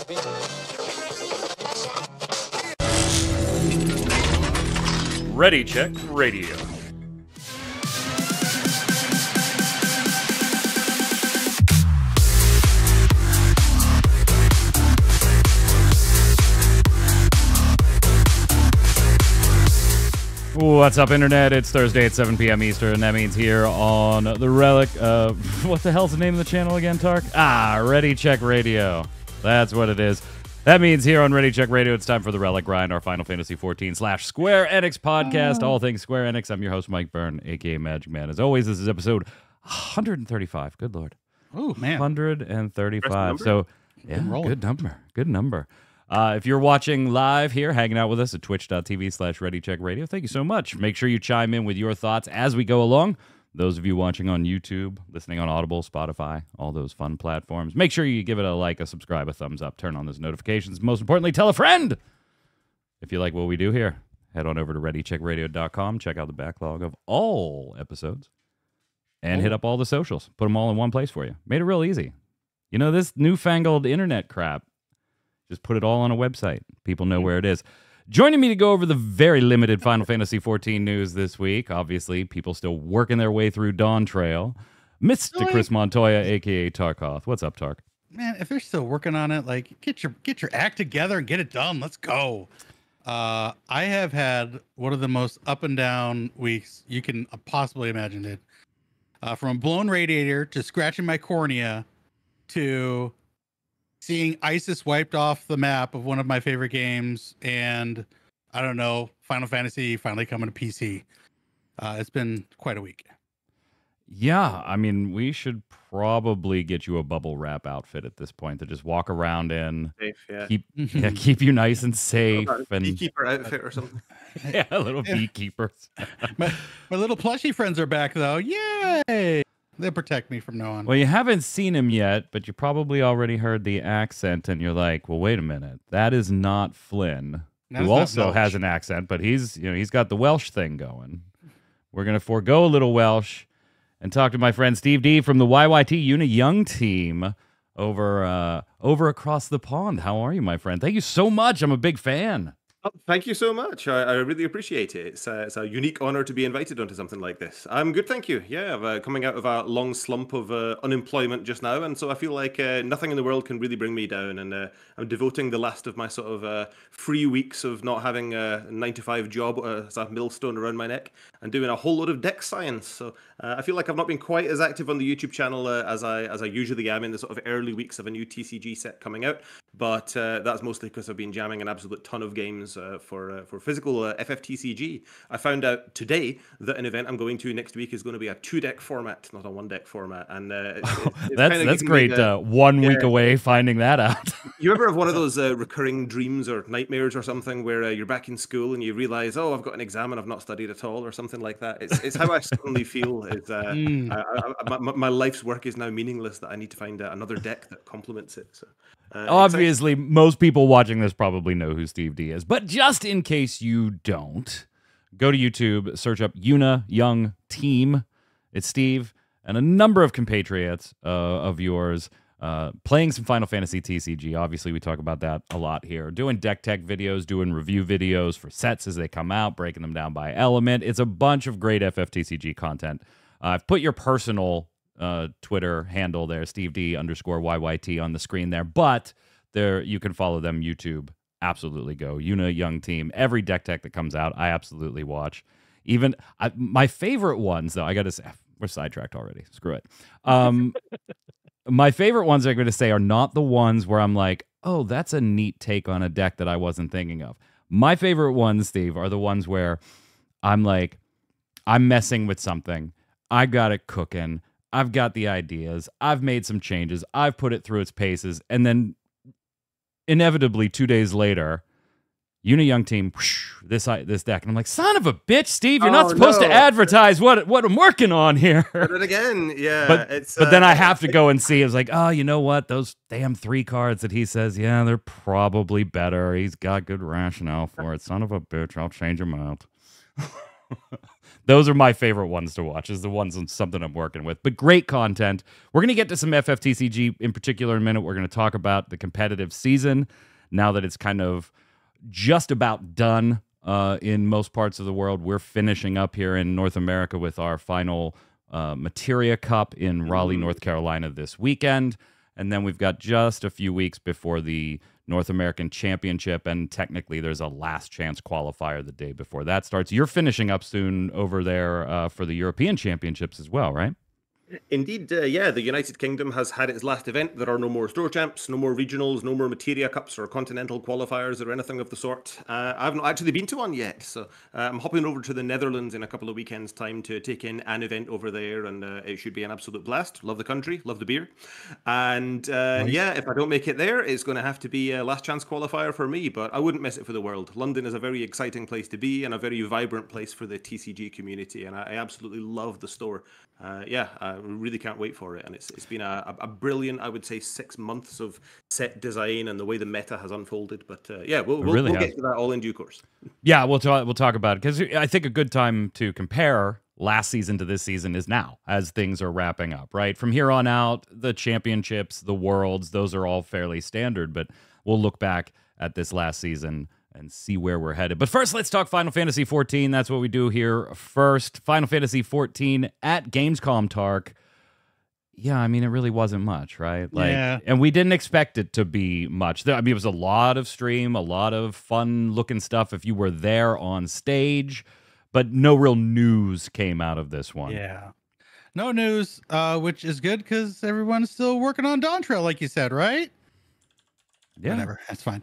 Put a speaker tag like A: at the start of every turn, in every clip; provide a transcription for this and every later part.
A: Ready Check Radio. What's up, Internet? It's Thursday at 7 p.m. Eastern, and that means here on the Relic, what the hell's the name of the channel again, Tark? Ready Check Radio. That's what it is. That means here on Ready Check Radio, it's time for the Relic Grind, our Final Fantasy XIV / Square Enix podcast, all things Square Enix. I'm your host, Mike Byrne, a.k.a. Magic Man. As always, this is episode 135. Good Lord.
B: Oh, man.
A: 135. So, yeah, good number. Good number. If you're watching live here, hanging out with us at twitch.tv/ReadyCheckRadio, thank you so much. Make sure you chime in with your thoughts as we go along. Those of you watching on YouTube, listening on Audible, Spotify, all those fun platforms, make sure you give it a like, a subscribe, a thumbs up, turn on those notifications. Most importantly, tell a friend. If you like what we do here, head on over to ReadyCheckRadio.com, check out the backlog of all episodes, and hit up all the socials. Put them all in one place for you. Made it real easy. You know, this newfangled internet crap, just put it all on a website. People know where it is. Joining me to go over the very limited Final Fantasy XIV news this week, obviously, people still working their way through Dawntrail, Mr. Chris Montoya, a.k.a. Tarkoth. What's up, Tark?
B: Man, if they're still working on it, like, get your act together and get it done. Let's go. I have had one of the most up and down weeks you can possibly imagine it. From a blown radiator to scratching my cornea to seeing ISIS wiped off the map of one of my favorite games, and I don't know, Final Fantasy finally coming to PC. It's been quite a week.
A: Yeah, I mean, we should probably get you a bubble wrap outfit at this point to just walk around in.
C: Safe, yeah.
A: Keep you nice and safe. And
C: beekeeper outfit or something.
A: Yeah, little beekeepers.
B: My little plushie friends are back, though. Yay! They'll protect me from now on.
A: Well, you haven't seen him yet, but you probably already heard the accent, and you're like, well, wait a minute. That is not Flynn, who also has an accent, but he's got the Welsh thing going. We're going to forego a little Welsh and talk to my friend Steve D from the YYT Yuna Young Team over across the pond. How are you, my friend? Thank you so much. I'm a big fan.
C: Oh, thank you so much. I really appreciate it. It's a unique honor to be invited onto something like this. I'm good, thank you. Yeah, I'm coming out of a long slump of unemployment just now, and so I feel like nothing in the world can really bring me down, and I'm devoting the last of my sort of free weeks of not having a 9-to-5 job as a millstone around my neck and doing a whole lot of deck science. So I feel like I've not been quite as active on the YouTube channel as I usually am in the sort of early weeks of a new TCG set coming out, but that's mostly because I've been jamming an absolute ton of games for physical FFTCG. I found out today that an event I'm going to next week is going to be a 2-deck format, not a 1-deck format, and
A: that's great. 1 week away, finding that out.
C: You ever have one of those recurring dreams or nightmares or something where you're back in school and you realize, oh, I've got an exam and I've not studied at all, or something like that? It's how I suddenly feel. Is my life's work is now meaningless. That I need to find another deck that complements it. So.
A: Obviously, most people watching this probably know who Steve D is, but just in case you don't, go to YouTube, search up Yuna Young Team. It's Steve and a number of compatriots of yours playing some Final Fantasy TCG. Obviously, we talk about that a lot here. Doing deck tech videos, doing review videos for sets as they come out, breaking them down by element. It's a bunch of great FFTCG content. I've put your personal Twitter handle there, Steve D_YYT on the screen there, but there you can follow them. YouTube, absolutely go. Yuna Young Team, every deck tech that comes out, I absolutely watch. Even my favorite ones, though, I gotta say, we're sidetracked already. Screw it. My favorite ones I'm going to say are not the ones where I'm like, oh, that's a neat take on a deck that I wasn't thinking of. My favorite ones, Steve, are the ones where I'm like, I'm messing with something. I got it cooking. I've got the ideas. I've made some changes. I've put it through its paces. And then inevitably 2 days later, Yuna Young Team, whoosh, this deck. And I'm like, son of a bitch, Steve, you're not supposed to advertise what I'm working on here.
C: But it again, yeah.
A: But then I have to go and see. It's like, oh, you know what? Those damn 3 cards that he says, yeah, they're probably better. He's got good rationale for it. Son of a bitch, I'll change him out. Those are my favorite ones to watch, is the ones on something I'm working with. But great content. We're going to get to some FFTCG in particular in a minute. We're going to talk about the competitive season now that it's kind of just about done in most parts of the world. We're finishing up here in North America with our final Materia Cup in Raleigh, North Carolina this weekend. And then we've got just a few weeks before the North American Championship, and technically there's a last chance qualifier the day before that starts. You're finishing up soon over there for the European Championships as well, right?
C: Indeed, yeah, the United Kingdom has had its last event. There are no more store champs, no more regionals, no more Materia Cups or continental qualifiers or anything of the sort. I've not actually been to one yet, so I'm hopping over to the Netherlands in a couple of weekends' time to take in an event over there, and it should be an absolute blast. Love the country, love the beer. And nice. Yeah, if I don't make it there, it's going to have to be a last chance qualifier for me, but I wouldn't miss it for the world. London is a very exciting place to be and a very vibrant place for the TCG community, and I absolutely love the store. Yeah, I really can't wait for it, and it's been a brilliant, I would say, 6 months of set design and the way the meta has unfolded. But yeah, we'll get to that all in due course.
A: Yeah, we'll talk about it, because I think a good time to compare last season to this season is now, as things are wrapping up. Right from here on out, the championships, the worlds, those are all fairly standard. But we'll look back at this last season and see where we're headed. But first, let's talk Final Fantasy XIV. That's what we do here first. Final Fantasy XIV at Gamescom, Tark. Yeah, I mean, it really wasn't much, right? Like, yeah. And we didn't expect it to be much. I mean, it was a lot of stream, a lot of fun-looking stuff if you were there on stage, but no real news came out of this one.
B: Yeah. No news, which is good because everyone's still working on dawntrail, like you said, right?
A: Yeah.
B: Whatever, that's fine.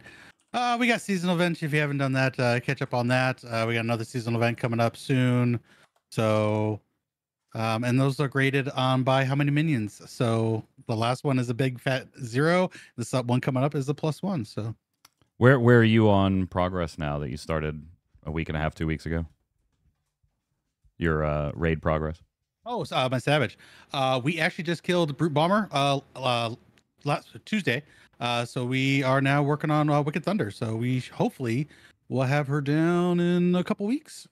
B: We got seasonal events. If you haven't done that, catch up on that. We got another seasonal event coming up soon. So, and those are graded on by how many minions. So the last one is a big fat 0. The one coming up is a +1. So,
A: where are you on progress now that you started a week and a half, 2 weeks ago? Your raid progress.
B: Oh, my Savage. We actually just killed Brute Bomber last Tuesday. So we are now working on Wicked Thunder. So we hopefully will have her down in a couple weeks.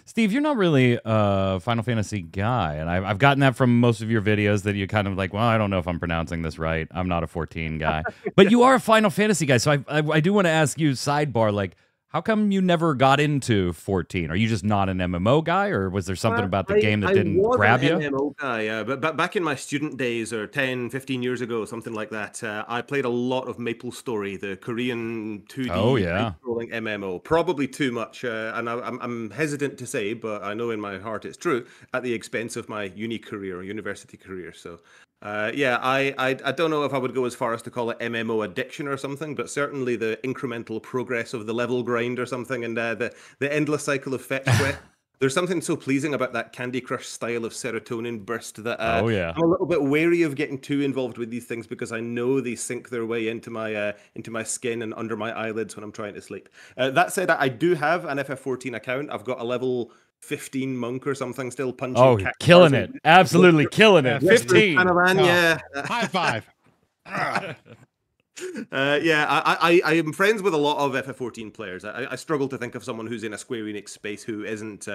A: Steve, you're not really a Final Fantasy guy, and I've gotten that from most of your videos that you kind of like, well, I don't know if I'm pronouncing this right. I'm not a 14 guy. But you are a Final Fantasy guy. So I do want to ask you, sidebar, like, how come you never got into 14? Are you just not an MMO guy, or was there something about the game that didn't grab you?
C: I was an MMO guy, but back in my student days, or 10, 15 years ago, something like that, I played a lot of MapleStory, the Korean 2D rolling MMO. Probably too much, and I'm hesitant to say, but I know in my heart it's true, at the expense of my university career. So. Yeah, I don't know if I would go as far as to call it MMO addiction or something, but certainly the incremental progress of the level grind or something, and the endless cycle of fetch quest. There's something so pleasing about that Candy Crush style of serotonin burst that I'm a little bit wary of getting too involved with these things, because I know they sink their way into my skin and under my eyelids when I'm trying to sleep. That said, I do have an FF14 account. I've got a level 15 monk or something still punching.
A: Oh, killing it. Absolutely killing it. 15.
C: Yeah.
B: High five.
C: Yeah, I am friends with a lot of FF14 players. I struggle to think of someone who's in a Square Enix space who isn't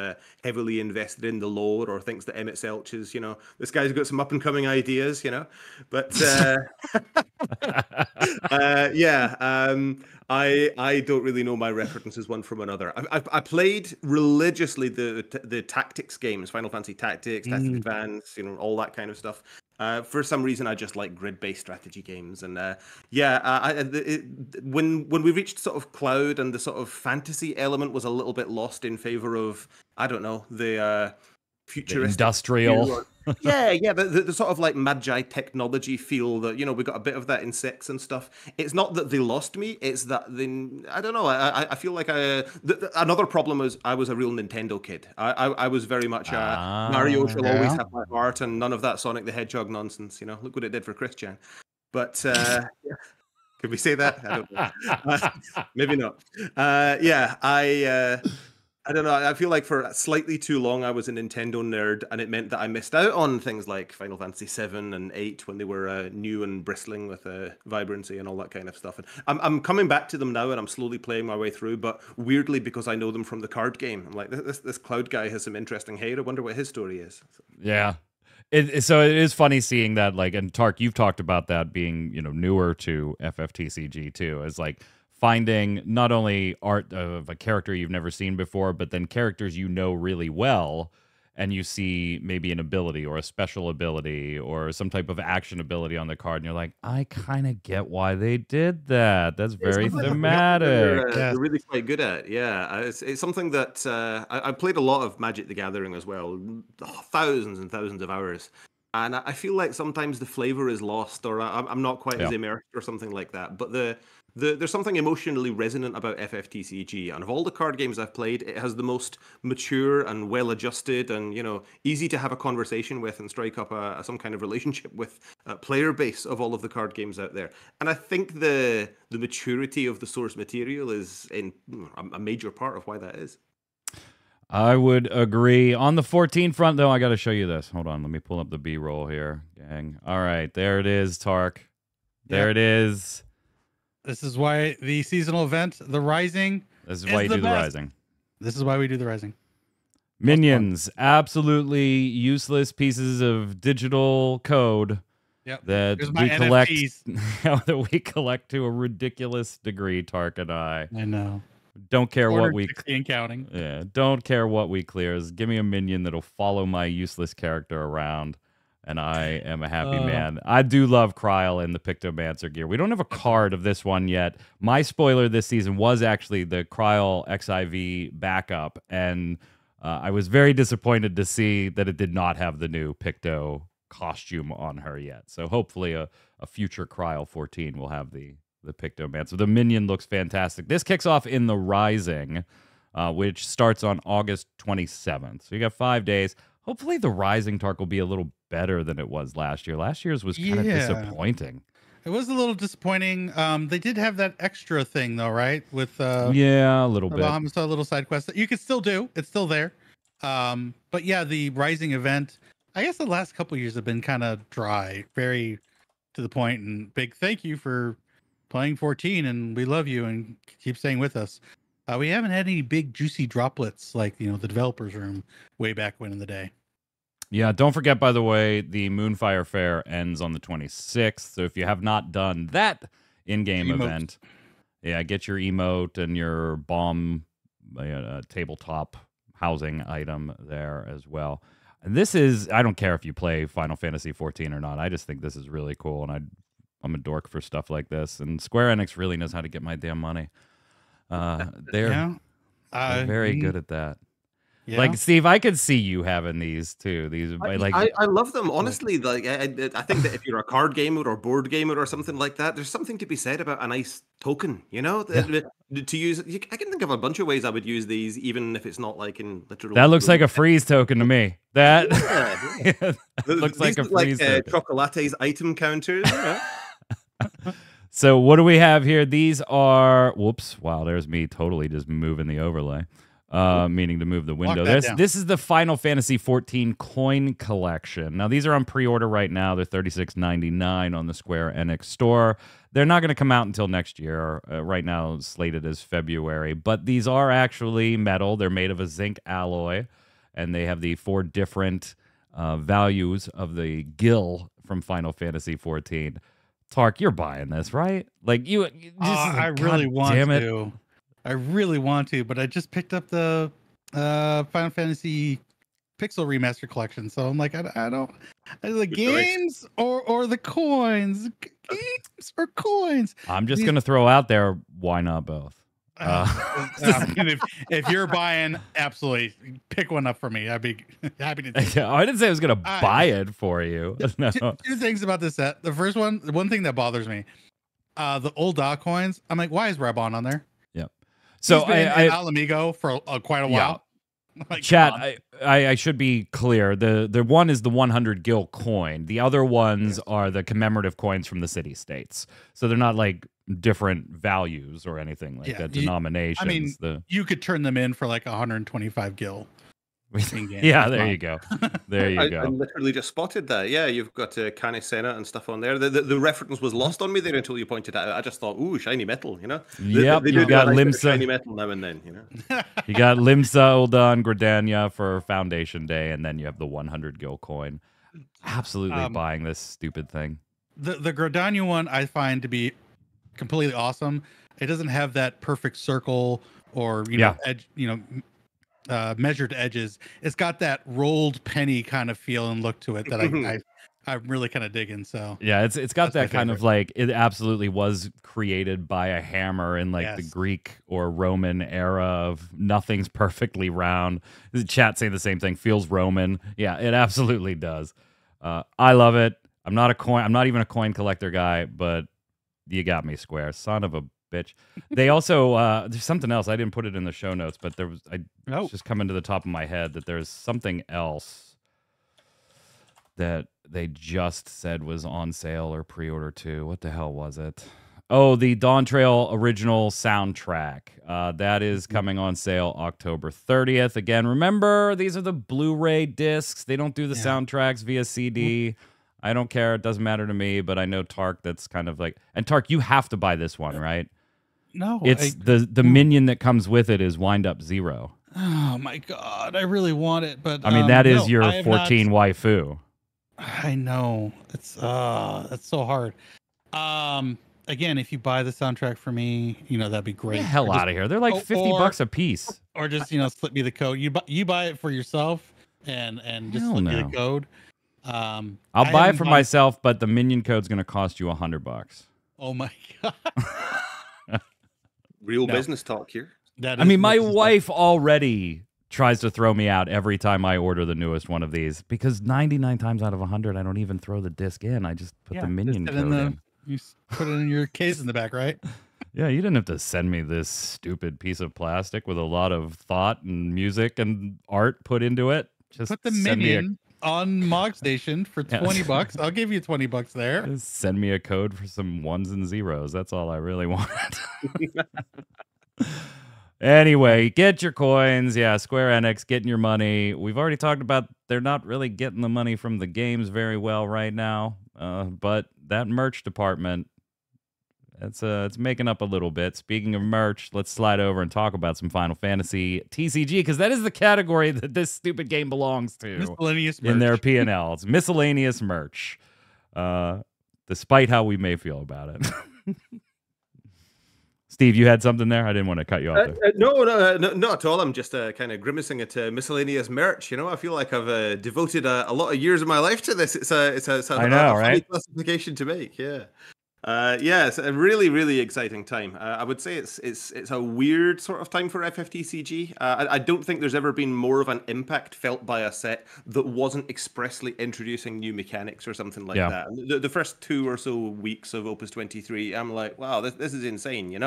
C: heavily invested in the lore or thinks that Emmett Selch is, this guy's got some up and coming ideas, But yeah, I don't really know my references one from another. I played religiously the tactics games, Final Fantasy Tactics, Tactics Advance, all that kind of stuff. For some reason, I just like grid-based strategy games, and when we reached sort of Cloud and the sort of fantasy element was a little bit lost in favor of, I don't know, the futuristic,
A: the industrial.
C: Yeah, the sort of like magi technology feel that, we got a bit of that in 6 and stuff. It's not that they lost me, it's that I don't know, I feel like another problem was I was a real Nintendo kid. I was very much Mario shall always have my heart, and none of that Sonic the Hedgehog nonsense. Look what it did for Christian. But could we say that? I don't know. Maybe not. Yeah, I don't know. I feel like for slightly too long I was a Nintendo nerd, and it meant that I missed out on things like Final Fantasy VII and VIII when they were new and bristling with vibrancy and all that kind of stuff. And I'm coming back to them now, and I'm slowly playing my way through. But weirdly, because I know them from the card game, I'm like, this Cloud guy has some interesting hair. I wonder what his story is.
A: Yeah. So it is funny seeing that, like, and Tark, you've talked about that being, newer to FFTCG too, as like finding not only art of a character you've never seen before, but then characters you know really well, and you see maybe an ability or a special ability or some type of action ability on the card, and you're like, I kind of get why they did that. That's very thematic.
C: They're really quite good at. Yeah, it's something that I played a lot of Magic the Gathering as well, thousands and thousands of hours. And I feel like sometimes the flavor is lost, or I'm not quite as immersed, or something like that. But there's something emotionally resonant about FFTCG, and of all the card games I've played, it has the most mature and well-adjusted, and easy to have a conversation with and strike up some kind of relationship with player base of all of the card games out there. And I think the maturity of the source material is in a major part of why that is.
A: I would agree. On the 14 front, though, I got to show you this. Hold on, let me pull up the B-roll here, gang. All right, there it is, Tark. There it is.
B: This is why the seasonal event, the Rising.
A: This is why you do the Rising.
B: This is why we do the Rising.
A: Minions, absolutely useless pieces of digital code that we collect. That we collect to a ridiculous degree, Tark and I.
B: I know.
A: Don't care what we
B: counting.
A: Yeah, don't care what we clears. Give me a minion that'll follow my useless character around, and I am a happy man. I do love Kryl and the Pictomancer gear. We don't have a card of this one yet. My spoiler this season was actually the Kryl XIV backup, and I was very disappointed to see that it did not have the new Picto costume on her yet. So hopefully a future Kryl 14 will have the Pictomancer. The minion looks fantastic. This kicks off in the Rising, which starts on August 27th. So you got 5 days. Hopefully the Rising, Tark, will be a little better than it was last year. Last year's was kind of disappointing.
B: It was a little disappointing. They did have that extra thing, though, right? With
A: a little bit.
B: So a little side quest that you could still do. It's still there. But yeah, the Rising event, I guess the last couple of years have been kind of dry, very to the point, and big thank you for playing 14, and we love you and keep staying with us. We haven't had any big juicy droplets like the developers room way back when in the day.
A: Yeah, don't forget, by the way, the Moonfire Fair ends on the 26th. So if you have not done that in-game event, get your emote and your bomb tabletop housing item there as well. And this is, I don't care if you play Final Fantasy XIV or not. I just think this is really cool, and I'm a dork for stuff like this, and Square Enix really knows how to get my damn money. They're very good at that. Yeah. Like, Steve, I could see you having these too. I
C: love them, honestly. Like, I think that if you're a card gamer or board gamer or something like that, there's something to be said about a nice token. To use. I can think of a bunch of ways I would use these, even if it's not like in literal.
A: That looks like a freeze token to me. That looks like a freeze token.
C: Chocolate's item counters.
A: So what do we have here? These are, wow, there's me totally just moving the overlay, meaning to move the window. This is the Final Fantasy XIV coin collection. Now, these are on pre-order right now. They're $36.99 on the Square Enix store. They're not going to come out until next year. Right now, slated as February. But these are actually metal. They're made of a zinc alloy, and they have the 4 different values of the gil from Final Fantasy XIV. Tark, you're buying this, right? Like
B: I really want to. I really want to, but I just picked up the Final Fantasy Pixel Remaster Collection, so I'm like, I don't. The games or the coins, games or coins.
A: I'm just gonna throw out there, why not both?
B: If you're buying, absolutely pick one up for me. I'd be happy to take it.
A: I didn't say I was gonna buy it for you. No.
B: Two things about this set. The first one, the one thing that bothers me, the old dog coins. I'm like, why is Rabon on there?
A: Yep. So
B: I Alamigo for quite a while.
A: Like, chat, I should be clear. The one is the 100 gil coin. The other ones are the commemorative coins from the city-states. So they're not like different values or anything like that. Denominations.
B: I mean, you could turn them in for like 125 gil.
A: Yeah, there you go. There you go.
C: I literally just spotted that. Yeah, you've got Canisena and stuff on there. The reference was lost on me there until you pointed out. I just thought, ooh, shiny metal, you know?
A: Yep,
C: they
A: you got Limsa.
C: Shiny metal now and then, you know?
A: You got Limsa Uldan Gridania for Foundation Day, and then you have the 100 gil coin. Absolutely buying this stupid thing.
B: The Gridania one I find to be completely awesome. It doesn't have that perfect circle or, edge, measured edges. It's got that rolled penny kind of feel and look to it that I'm really kind of digging. So
A: yeah, it's got that kind of like, it absolutely was created by a hammer in like the Greek or Roman era of nothing's perfectly round. The chat saying the same thing, feels Roman. Yeah, it absolutely does. I love it. I'm not even a coin collector guy, but you got me, Square. Son of a bitch. They also there's something else. I didn't put it in the show notes, but it's just coming to the top of my head that there's something else that they just said was on sale or pre-order too. What the hell was it? Oh, the Dawntrail original soundtrack. That is coming on sale October 30th. Again, remember, these are the Blu-ray discs. They don't do the soundtracks via CD. I don't care. It doesn't matter to me, but I know Tark, that's kind of like... And Tark, you have to buy this one, right?
B: No.
A: It's the minion that comes with it is Wind Up Zero.
B: Oh, my God. I really want it, but...
A: I mean, that is your 14 waifu.
B: I know. It's that's so hard. Again, if you buy the soundtrack for me, that'd be great.
A: Get the hell out of here. They're like $50 a piece.
B: Or just, slip me the code. You buy it for yourself and just slip me the code.
A: I'll buy it for myself, but the minion code's going to cost you $100.
B: Oh my God.
C: Real business talk here.
A: I mean, my wife already tries to throw me out every time I order the newest one of these because 99 times out of 100, I don't even throw the disc in. I just put the minion code in.
B: You put it in your case in the back, right?
A: Yeah, you didn't have to send me this stupid piece of plastic with a lot of thought and music and art put into it. Just
B: put the minion on MogStation for $20. I'll give you $20 there.
A: Just send me a code for some ones and zeros. That's all I really wanted. Anyway, get your coins. Yeah, Square Enix getting your money. We've already talked about they're not really getting the money from the games very well right now. But that merch department, it's making up a little bit. Speaking of merch, let's slide over and talk about some Final Fantasy TCG, because that is the category that this stupid game belongs to.
B: Miscellaneous merch.
A: In their P&L. It's miscellaneous merch. Despite how we may feel about it. Steve, you had something there? I didn't want to cut you off there.
C: No, not at all. I'm just kind of grimacing at miscellaneous merch. I feel like I've devoted a lot of years of my life to this. It's a funny classification to make. Yeah. It's a really, really exciting time. I would say it's a weird sort of time for FFTCG. I don't think there's ever been more of an impact felt by a set that wasn't expressly introducing new mechanics or something like that. The first 2 or so weeks of Opus 23, I'm like, wow, this is insane,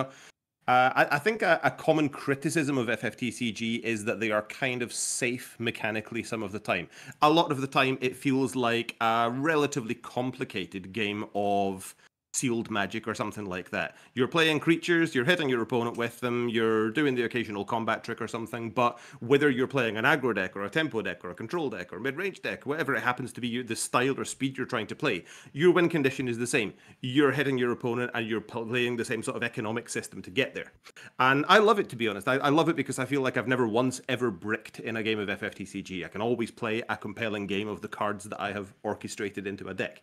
C: I think a common criticism of FFTCG is that they are kind of safe mechanically some of the time. A lot of the time, it feels like a relatively complicated game of sealed magic or something like that. You're playing creatures, you're hitting your opponent with them, you're doing the occasional combat trick or something, but whether you're playing an aggro deck or a tempo deck or a control deck or mid-range deck, whatever it happens to be, the style or speed you're trying to play, your win condition is the same. You're hitting your opponent and you're playing the same sort of economic system to get there. And I love it, to be honest. I love it because I feel like I've never once ever bricked in a game of FFTCG. I can always play a compelling game of the cards that I have orchestrated into a deck.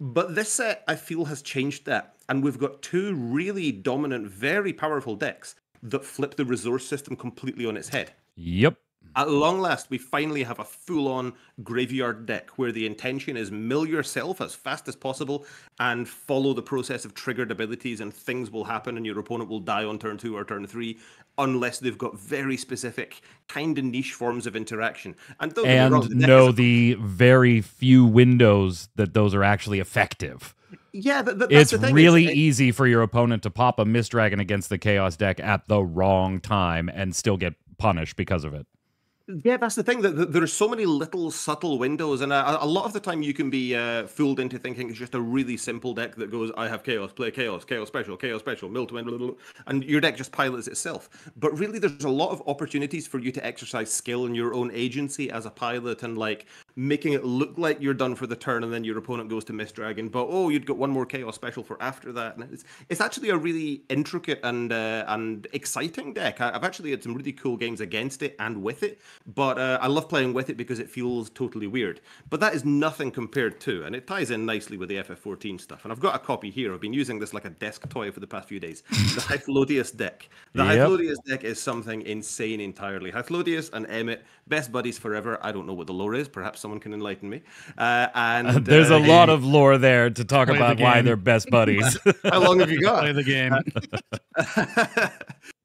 C: But this set, I feel, has changed that. And we've got 2 really dominant, very powerful decks that flip the resource system completely on its head.
A: Yep.
C: At long last, we finally have a full-on graveyard deck where the intention is mill yourself as fast as possible and follow the process of triggered abilities, and things will happen and your opponent will die on turn 2 or turn 3 unless they've got very specific, kind of niche forms of interaction. And
A: the very few windows that those are actually effective.
C: Yeah, that's
A: it's
C: the thing.
A: Really easy for your opponent to pop a Mist Dragon against the Chaos deck at the wrong time and still get punished because of it.
C: Yeah, that's the thing. That there are so many little subtle windows, and a lot of the time you can be fooled into thinking it's just a really simple deck that goes, "I have chaos, play chaos, chaos special, mill to win," blah, blah, blah, and your deck just pilots itself. But really, there's a lot of opportunities for you to exercise skill and your own agency as a pilot, and like making it look like you're done for the turn, and then your opponent goes to Mist Dragon, but oh, you'd got one more chaos special for after that. And it's actually a really intricate and exciting deck. I've actually had some really cool games against it and with it. But I love playing with it because it feels totally weird. But that is nothing compared to, and it ties in nicely with the FF14 stuff. And I've got a copy here. I've been using this like a desk toy for the past few days. The Hythlodius deck. The Hythlodius deck is something insane entirely. Hythlodius and Emmett, best buddies forever. I don't know what the lore is. Perhaps someone can enlighten me. And
A: there's a lot of lore there to talk about why they're best buddies.
C: How long have you got?
B: Play the game.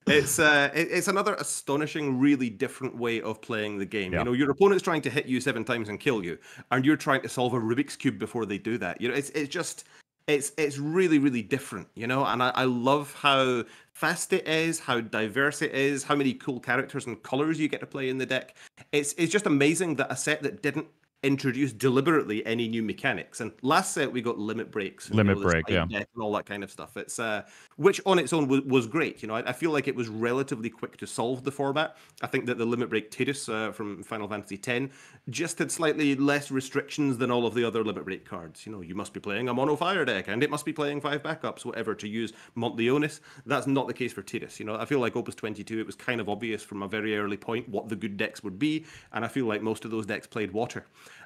C: It's another astonishing, really different way of playing the game.
A: Yeah.
C: You know, your opponent's trying to hit you 7 times and kill you, and you're trying to solve a Rubik's Cube before they do that. You know, it's really, really different, you know, and I love how fast it is, how diverse it is, how many cool characters and colors you get to play in the deck. It's just amazing that a set that didn't introduce deliberately any new mechanics. And last set we got limit breaks,
A: limit break, yeah,
C: and all that kind of stuff. It's which on its own was great. You know, I feel like it was relatively quick to solve the format. I think that the limit break Tidus from Final Fantasy X just had slightly less restrictions than all of the other limit break cards. You know, you must be playing a mono fire deck, and it must be playing 5 backups, whatever, to use Montleonis. That's not the case for Tidus. You know, I feel like Opus 22, it was kind of obvious from a very early point what the good decks would be, and I feel like most of those decks played water.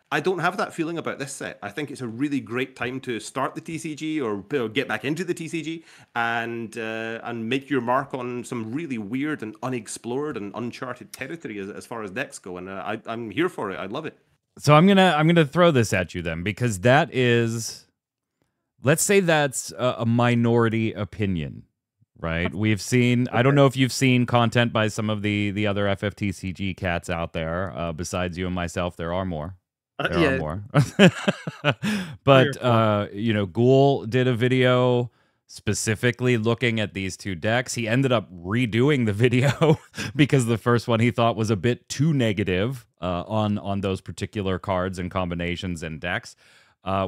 C: I don't have that feeling about this set. I think it's a really great time to start the TCG or get back into the TCG and make your mark on some really weird and unexplored and uncharted territory as far as decks go. And I'm here for it. I love it.
A: So I'm gonna throw this at you then, because that is, let's say that's a minority opinion, right? We've seen, I don't know if you've seen content by some of the other FFTCG cats out there. Besides you and myself, there are more. There are more. But, you know, Ghoul did a video specifically looking at these 2 decks. He ended up redoing the video because the first one he thought was a bit too negative on those particular cards and combinations and decks.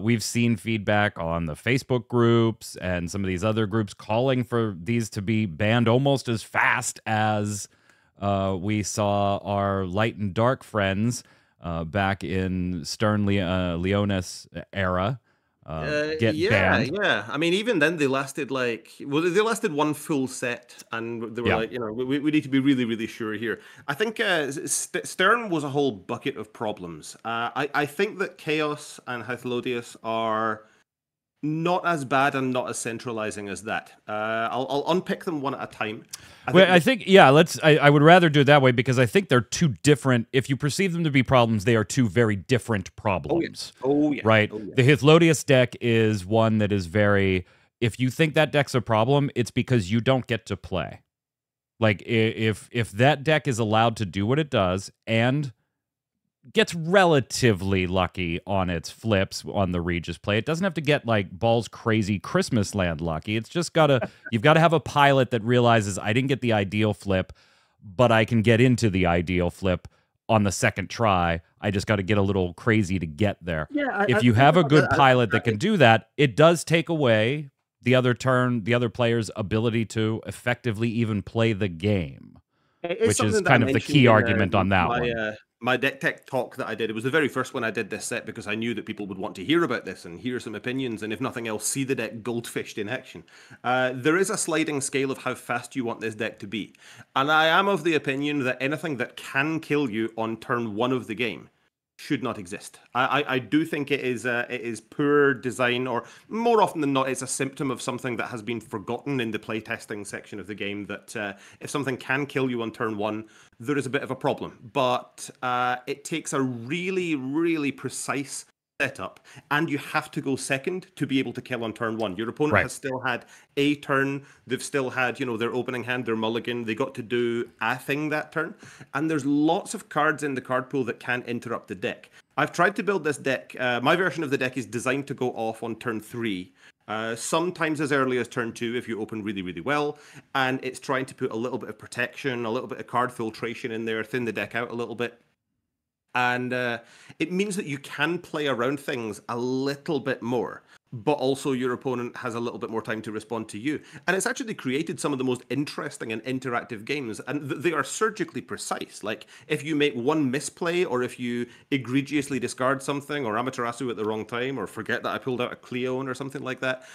A: We've seen feedback on the Facebook groups and some of these other groups calling for these to be banned almost as fast as we saw our light and dark friends back in Stern Leonis era get banned.
C: Yeah. I mean, even then they lasted they lasted 1 full set, and they were like, you know, we need to be really, really sure here. I think Stern was a whole bucket of problems. I think that Chaos and Hythlodius are not as bad and not as centralizing as that. I'll unpick them one at a time. I think I would rather do it that way, because I think they're 2 different. If you perceive them to be problems, they are 2 very different problems. Oh yeah.
A: Right?
C: Oh, yeah.
A: The Hythlodius deck is one that is very, if you think that deck's a problem, it's because you don't get to play. Like, if that deck is allowed to do what it does and gets relatively lucky on its flips on the Regis play, it doesn't have to get like balls crazy Christmas land lucky. It's just you've got to have a pilot that realizes, I didn't get the ideal flip, but I can get into the ideal flip on the second try. I just got to get a little crazy to get there. Yeah, if you have a good pilot that can do that, it does take away the other player's ability to effectively even play the game, which is kind of the key argument on that one.
C: My deck tech talk that I did, it was the very first one I did this set because I knew that people would want to hear about this and hear some opinions, and if nothing else, see the deck goldfished in action. There is a sliding scale of how fast you want this deck to be, and I am of the opinion that anything that can kill you on turn 1 of the game should not exist. I do think it is poor design, or more often than not, it's a symptom of something that has been forgotten in the playtesting section of the game, that if something can kill you on turn 1, there is a bit of a problem. But it takes a really, really precise setup, and you have to go second to be able to kill on turn 1. Your opponent has still had a turn. They've still had, you know, their opening hand, their mulligan. They got to do a thing that turn, and there's lots of cards in the card pool that can interrupt the deck. I've tried to build this deck. My version of the deck is designed to go off on turn 3. sometimes as early as turn 2 if you open really, really well. And it's trying to put a little bit of protection, a little bit of card filtration in there, thin the deck out a little bit. And it means that you can play around things a little bit more, but also your opponent has a little bit more time to respond to you. And it's actually created some of the most interesting and interactive games, and they are surgically precise. Like, if you make one misplay, or if you egregiously discard something, or Amaterasu at the wrong time, or forget that I pulled out a Cleone or something like that,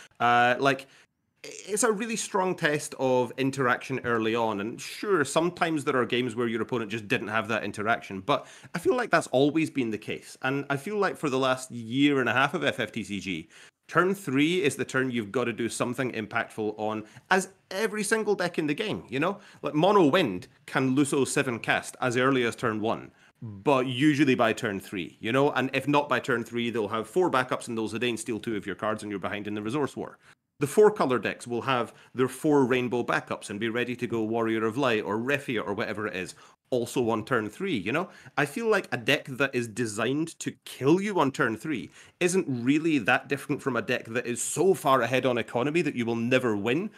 C: it's a really strong test of interaction early on. And sure, sometimes there are games where your opponent just didn't have that interaction, but I feel like that's always been the case. And I feel like for the last year and a half of FFTCG, turn 3 is the turn you've got to do something impactful on, as every single deck in the game, you know? Like, Mono Wind can Luso 7 cast as early as turn 1, but usually by turn 3, you know? And if not by turn 3, they'll have 4 backups and they'll Zidane steal 2 of your cards and you're behind in the resource war. The 4-color decks will have their 4 rainbow backups and be ready to go Warrior of Light or Refia or whatever it is, also on turn 3, you know? I feel like a deck that is designed to kill you on turn 3 isn't really that different from a deck that is so far ahead on economy that you will never win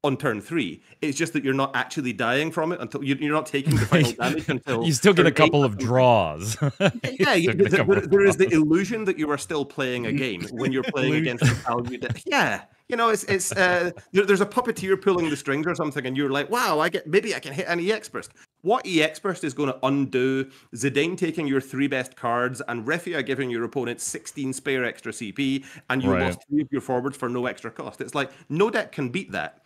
C: on turn 3. It's just that you're not actually dying from it until you're not taking the final damage until
A: you still get a couple
C: 8
A: of draws.
C: Yeah, there is the illusion that you are still playing a game when you're playing against a value deck. Yeah, you know, there's a puppeteer pulling the strings or something, and you're like, wow, maybe I can hit an EX Burst. What EX Burst is going to undo Zidane taking your 3 best cards and Refia giving your opponent 16 spare extra CP, and you lost 3 of your forwards for no extra cost? It's like, no deck can beat that.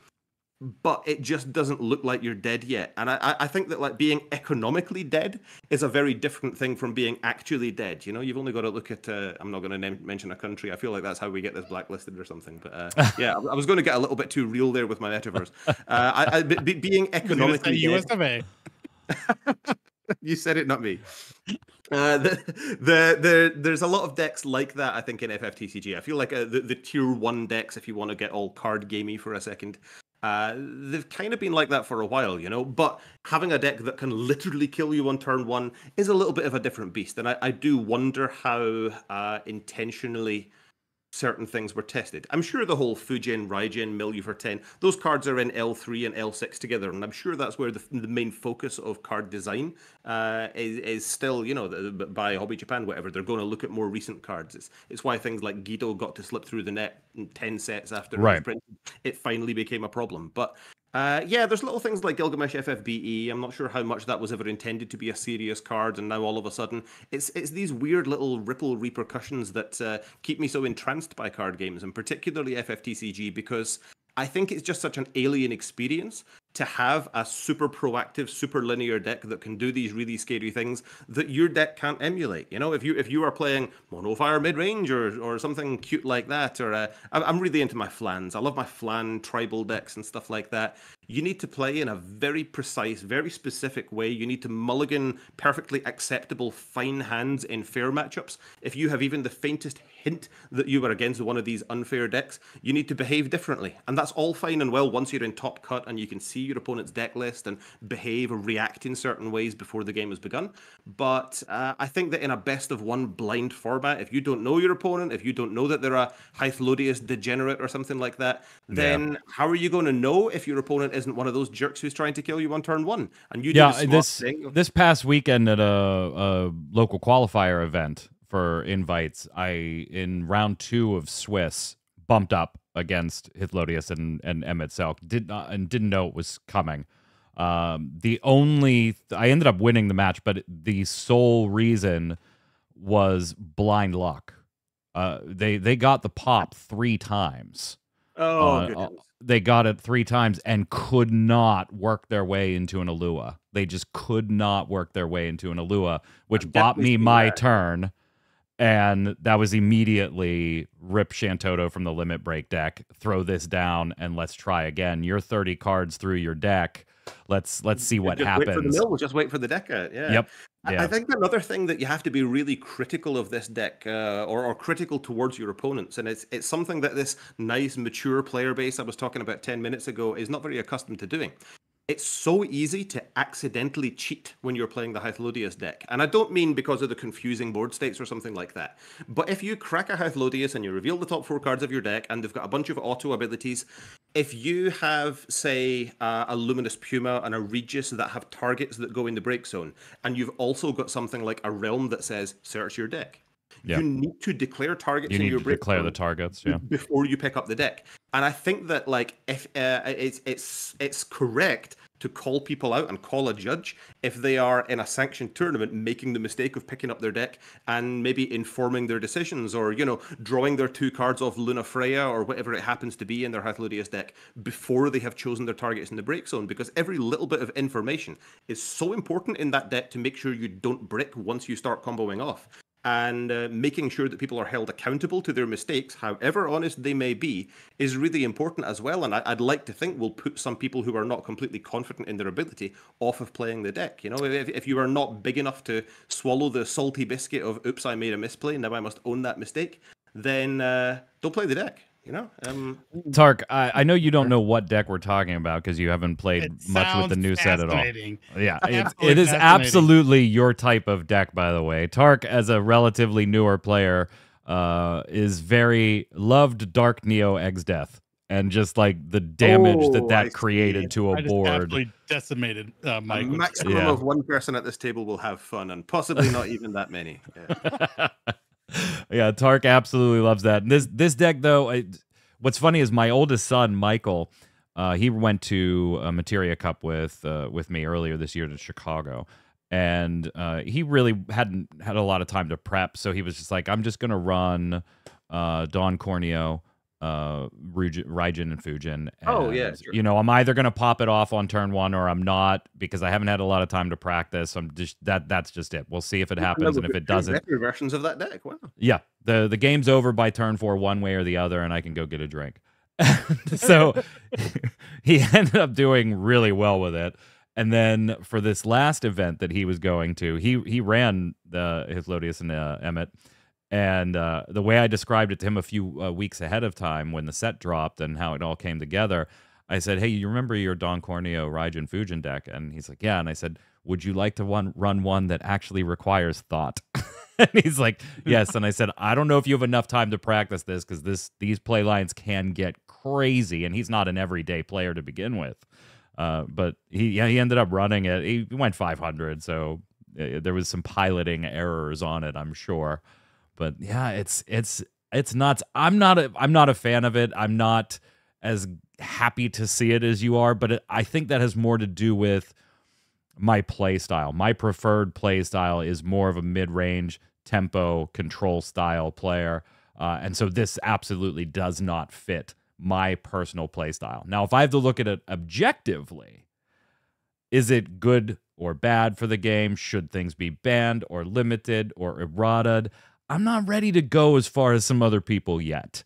C: But it just doesn't look like you're dead yet. And I think that, like, being economically dead is a very different thing from being actually dead. You know, you've only got to look at, I'm not going to mention a country. I feel like that's how we get this blacklisted or something. But yeah, I was going to get a little bit too real there with my metaverse. Being economically
B: US
C: dead.
B: of A.
C: You said it, not me. There's a lot of decks like that, I think, in FFTCG. I feel like the tier 1 decks, if you want to get all card gamey for a second, they've kind of been like that for a while, you know? But having a deck that can literally kill you on turn 1 is a little bit of a different beast. And I do wonder how intentionally certain things were tested. I'm sure the whole Fujin, Raijin, mill you for 10, those cards are in L3 and L6 together, and I'm sure that's where the main focus of card design is still, you know, by Hobby Japan, whatever. They're going to look at more recent cards. It's why things like Guido got to slip through the net 10 sets after it finally became a problem. But yeah, there's little things like Gilgamesh FFBE. I'm not sure how much that was ever intended to be a serious card, and now all of a sudden, it's these weird little ripple repercussions that keep me so entranced by card games, and particularly FFTCG, because I think it's just such an alien experience to have a super proactive, super linear deck that can do these really scary things that your deck can't emulate. You know, if you are playing Mono Fire mid-range or something cute like that, or I'm really into my flans. I love my flan tribal decks and stuff like that. You need to play in a very precise, very specific way. You need to mulligan perfectly acceptable fine hands in fair matchups. If you have even the faintest hint that you are against one of these unfair decks, you need to behave differently. And that's all fine and well once you're in top cut and you can see your opponent's deck list and behave or react in certain ways before the game has begun. But I think that in a best of one blind format, if you don't know your opponent, if you don't know that they're a Hythlodius degenerate or something like that, then how are you going to know if your opponent isn't one of those jerks who's trying to kill you on turn 1? And you
A: this past weekend at a local qualifier event for invites, in round 2 of Swiss bumped up against Hythlodius and Emmett Selk, didn't know it was coming. I ended up winning the match, but the sole reason was blind luck. They got the pop 3 times. They got it 3 times and could not work their way into an Alua. They just could not work their way into an Alua, which bought me my turn. And that was immediately rip Shantoto from the limit break deck, throw this down, and let's try again. You're 30 cards through your deck. Let's see what happens.
C: Wait for the mill. We'll just wait for the deck out. Yeah.
A: Yep. Yeah.
C: I think another thing that you have to be really critical of this deck, or critical towards your opponents, and it's something that this nice, mature player base I was talking about 10 minutes ago is not very accustomed to doing. it's so easy to accidentally cheat when you're playing the Hythlodius deck. And I don't mean because of the confusing board states or something like that. But if you crack a Hythlodius and you reveal the top 4 cards of your deck and they've got a bunch of auto abilities, if you have, say, a Luminous Puma and a Regis that have targets that go in the break zone, and you've also got something like a Realm that says, search your deck.
A: Yeah.
C: You need to declare targets
A: You
C: in
A: need
C: your
A: to
C: break
A: declare
C: zone
A: the targets, yeah.
C: before you pick up the deck. And I think that, like, if it's correct to call people out and call a judge if they are in a sanctioned tournament making the mistake of picking up their deck and maybe informing their decisions, or, you know, drawing their 2 cards off Luna Freya or whatever it happens to be in their Hythlodius deck before they have chosen their targets in the break zone, because every little bit of information is so important in that deck to make sure you don't brick once you start comboing off. And making sure that people are held accountable to their mistakes, however honest they may be, is really important as well. And I'd like to think will put some people who are not completely confident in their ability off of playing the deck. You know, if you are not big enough to swallow the salty biscuit of, oops, I made a misplay, now I must own that mistake, then don't play the deck. You know,
A: Tark, I know you don't know what deck we're talking about because you haven't played much with the new set at all. Yeah, it is absolutely your type of deck, by the way. Tark, as a relatively newer player, is very loved Dark Neo Eggs Death, and just like the damage that created to a board.
B: Absolutely decimated Mike.
C: A maximum of 1 person at this table will have fun, and possibly not even that many. Yeah.
A: Yeah, Tark absolutely loves that. And this deck, though, what's funny is my oldest son, Michael, he went to a Materia Cup with me earlier this year to Chicago, and he really hadn't had a lot of time to prep, so he was just like, I'm just going to run Dawn Corneo, Raijin and Fujin. And,
C: sure.
A: You know, I'm either going to pop it off on turn 1 or I'm not, because I haven't had a lot of time to practice. I'm just that's just it. We'll see if it happens, and if it doesn't,
C: versions of that deck. Wow.
A: Yeah, the game's over by turn 4 one way or the other, and I can go get a drink. So he ended up doing really well with it. And then for this last event that he was going to, he ran the Hythlodius and Emmet. And the way I described it to him a few weeks ahead of time when the set dropped and how it all came together, I said, hey, you remember your Don Corneo Raijin Fujin deck? And he's like, yeah. And I said, would you like to run one that actually requires thought? And he's like, yes. And I said, I don't know if you have enough time to practice this, because these play lines can get crazy. And he's not an everyday player to begin with. But he ended up running it. He went 500, so there was some piloting errors on it, I'm sure. But yeah, it's nuts. I'm not a fan of it. I'm not as happy to see it as you are, but I think that has more to do with my play style. My preferred play style is more of a mid-range tempo control style player, and so this absolutely does not fit my personal play style. Now, if I have to look at it objectively, is it good or bad for the game? Should things be banned or limited or errataed? I'm not ready to go as far as some other people yet.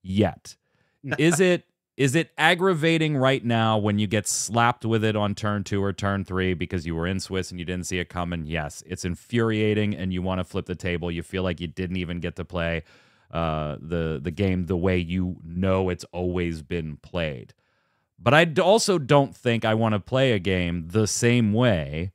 A: Is it aggravating right now when you get slapped with it on turn 2 or turn 3 because you were in Swiss and you didn't see it coming? Yes, it's infuriating and you want to flip the table. You feel like you didn't even get to play the game the way you know it's always been played. But I also don't think I want to play a game the same way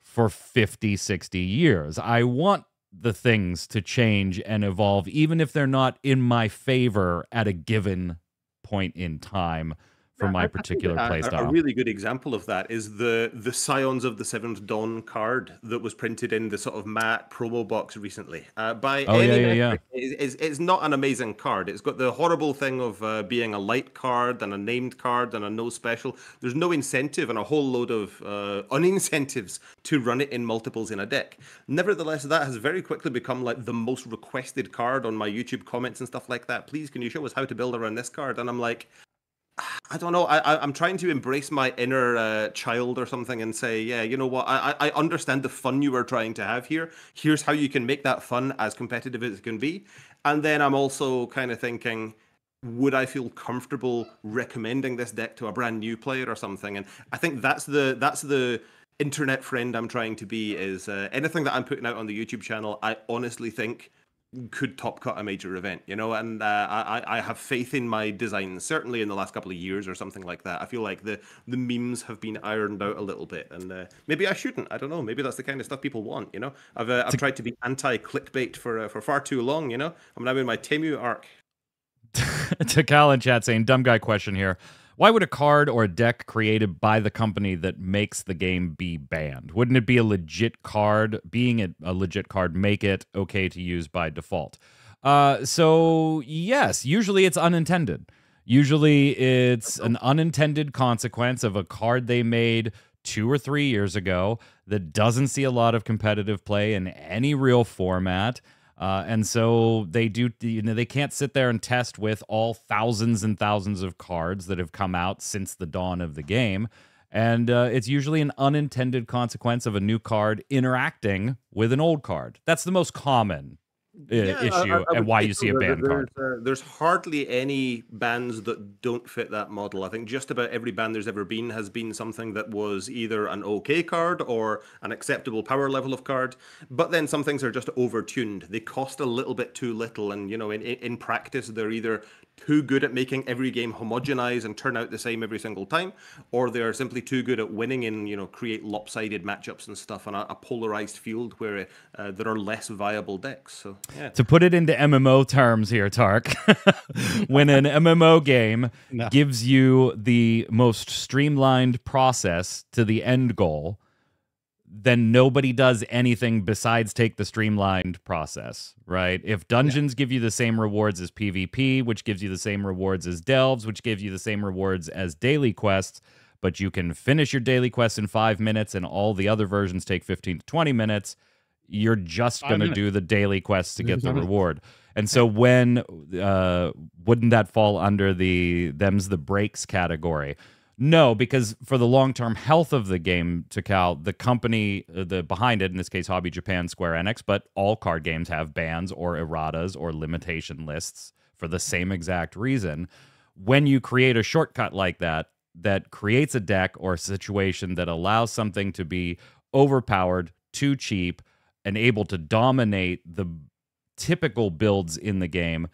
A: for 50, 60 years. I want the things to change and evolve, even if they're not in my favor at a given point in time for my particular playstyle.
C: A really good example of that is the Scions of the Seventh Dawn card that was printed in the sort of matte promo box recently. It's not an amazing card. It's got the horrible thing of being a light card and a named card and a no special. There's no incentive and a whole load of unincentives to run it in multiples in a deck. Nevertheless, that has very quickly become like the most requested card on my YouTube comments and stuff like that. Please, can you show us how to build around this card? And I'm like, I don't know. I'm trying to embrace my inner child or something and say, yeah, you know what? I understand the fun you were trying to have here. Here's how you can make that fun as competitive as it can be. And then I'm also kind of thinking, would I feel comfortable recommending this deck to a brand new player or something? And I think that's the internet friend I'm trying to be. Is anything that I'm putting out on the YouTube channel, I honestly think could top cut a major event, you know, and I have faith in my designs, certainly in the last couple of years or something like that. I feel like the memes have been ironed out a little bit, and maybe I shouldn't. I don't know. Maybe that's the kind of stuff people want, you know. I've tried to be anti-clickbait for far too long, you know. I'm now in my Temu arc.
A: To Cal in chat saying, dumb guy question here. Why would a card or a deck created by the company that makes the game be banned? Wouldn't it be a legit card? Being a legit card, make it okay to use by default? So, yes, usually it's unintended. Usually it's an unintended consequence of a card they made 2 or 3 years ago that doesn't see a lot of competitive play in any real format. And so they do, you know, they can't sit there and test with all thousands and thousands of cards that have come out since the dawn of the game. And it's usually an unintended consequence of a new card interacting with an old card. That's the most common issue and why you see a ban card.
C: There's hardly any bans that don't fit that model. I think just about every ban there's ever been has been something that was either an okay card or an acceptable power level of card, but then some things are just overtuned. They cost a little bit too little, and you know, in practice they're either too good at making every game homogenize and turn out the same every single time, or they are simply too good at winning and, you know, create lopsided matchups and stuff on a polarized field where there are less viable decks. So yeah.
A: To put it into MMO terms here, Tark, when an MMO game gives you the most streamlined process to the end goal, then nobody does anything besides take the streamlined process, right? If dungeons give you the same rewards as PvP, which gives you the same rewards as delves, which gives you the same rewards as daily quests, but you can finish your daily quests in 5 minutes and all the other versions take 15 to 20 minutes, you're just going to do the daily quests to get the reward. And so when, wouldn't that fall under the them's the breaks category? No, because for the long-term health of the game, Takal, the company behind it, in this case Hobby Japan, Square Enix, but all card games have bans or erratas or limitation lists for the same exact reason. When you create a shortcut like that, that creates a deck or a situation that allows something to be overpowered, too cheap, and able to dominate the typical builds in the game,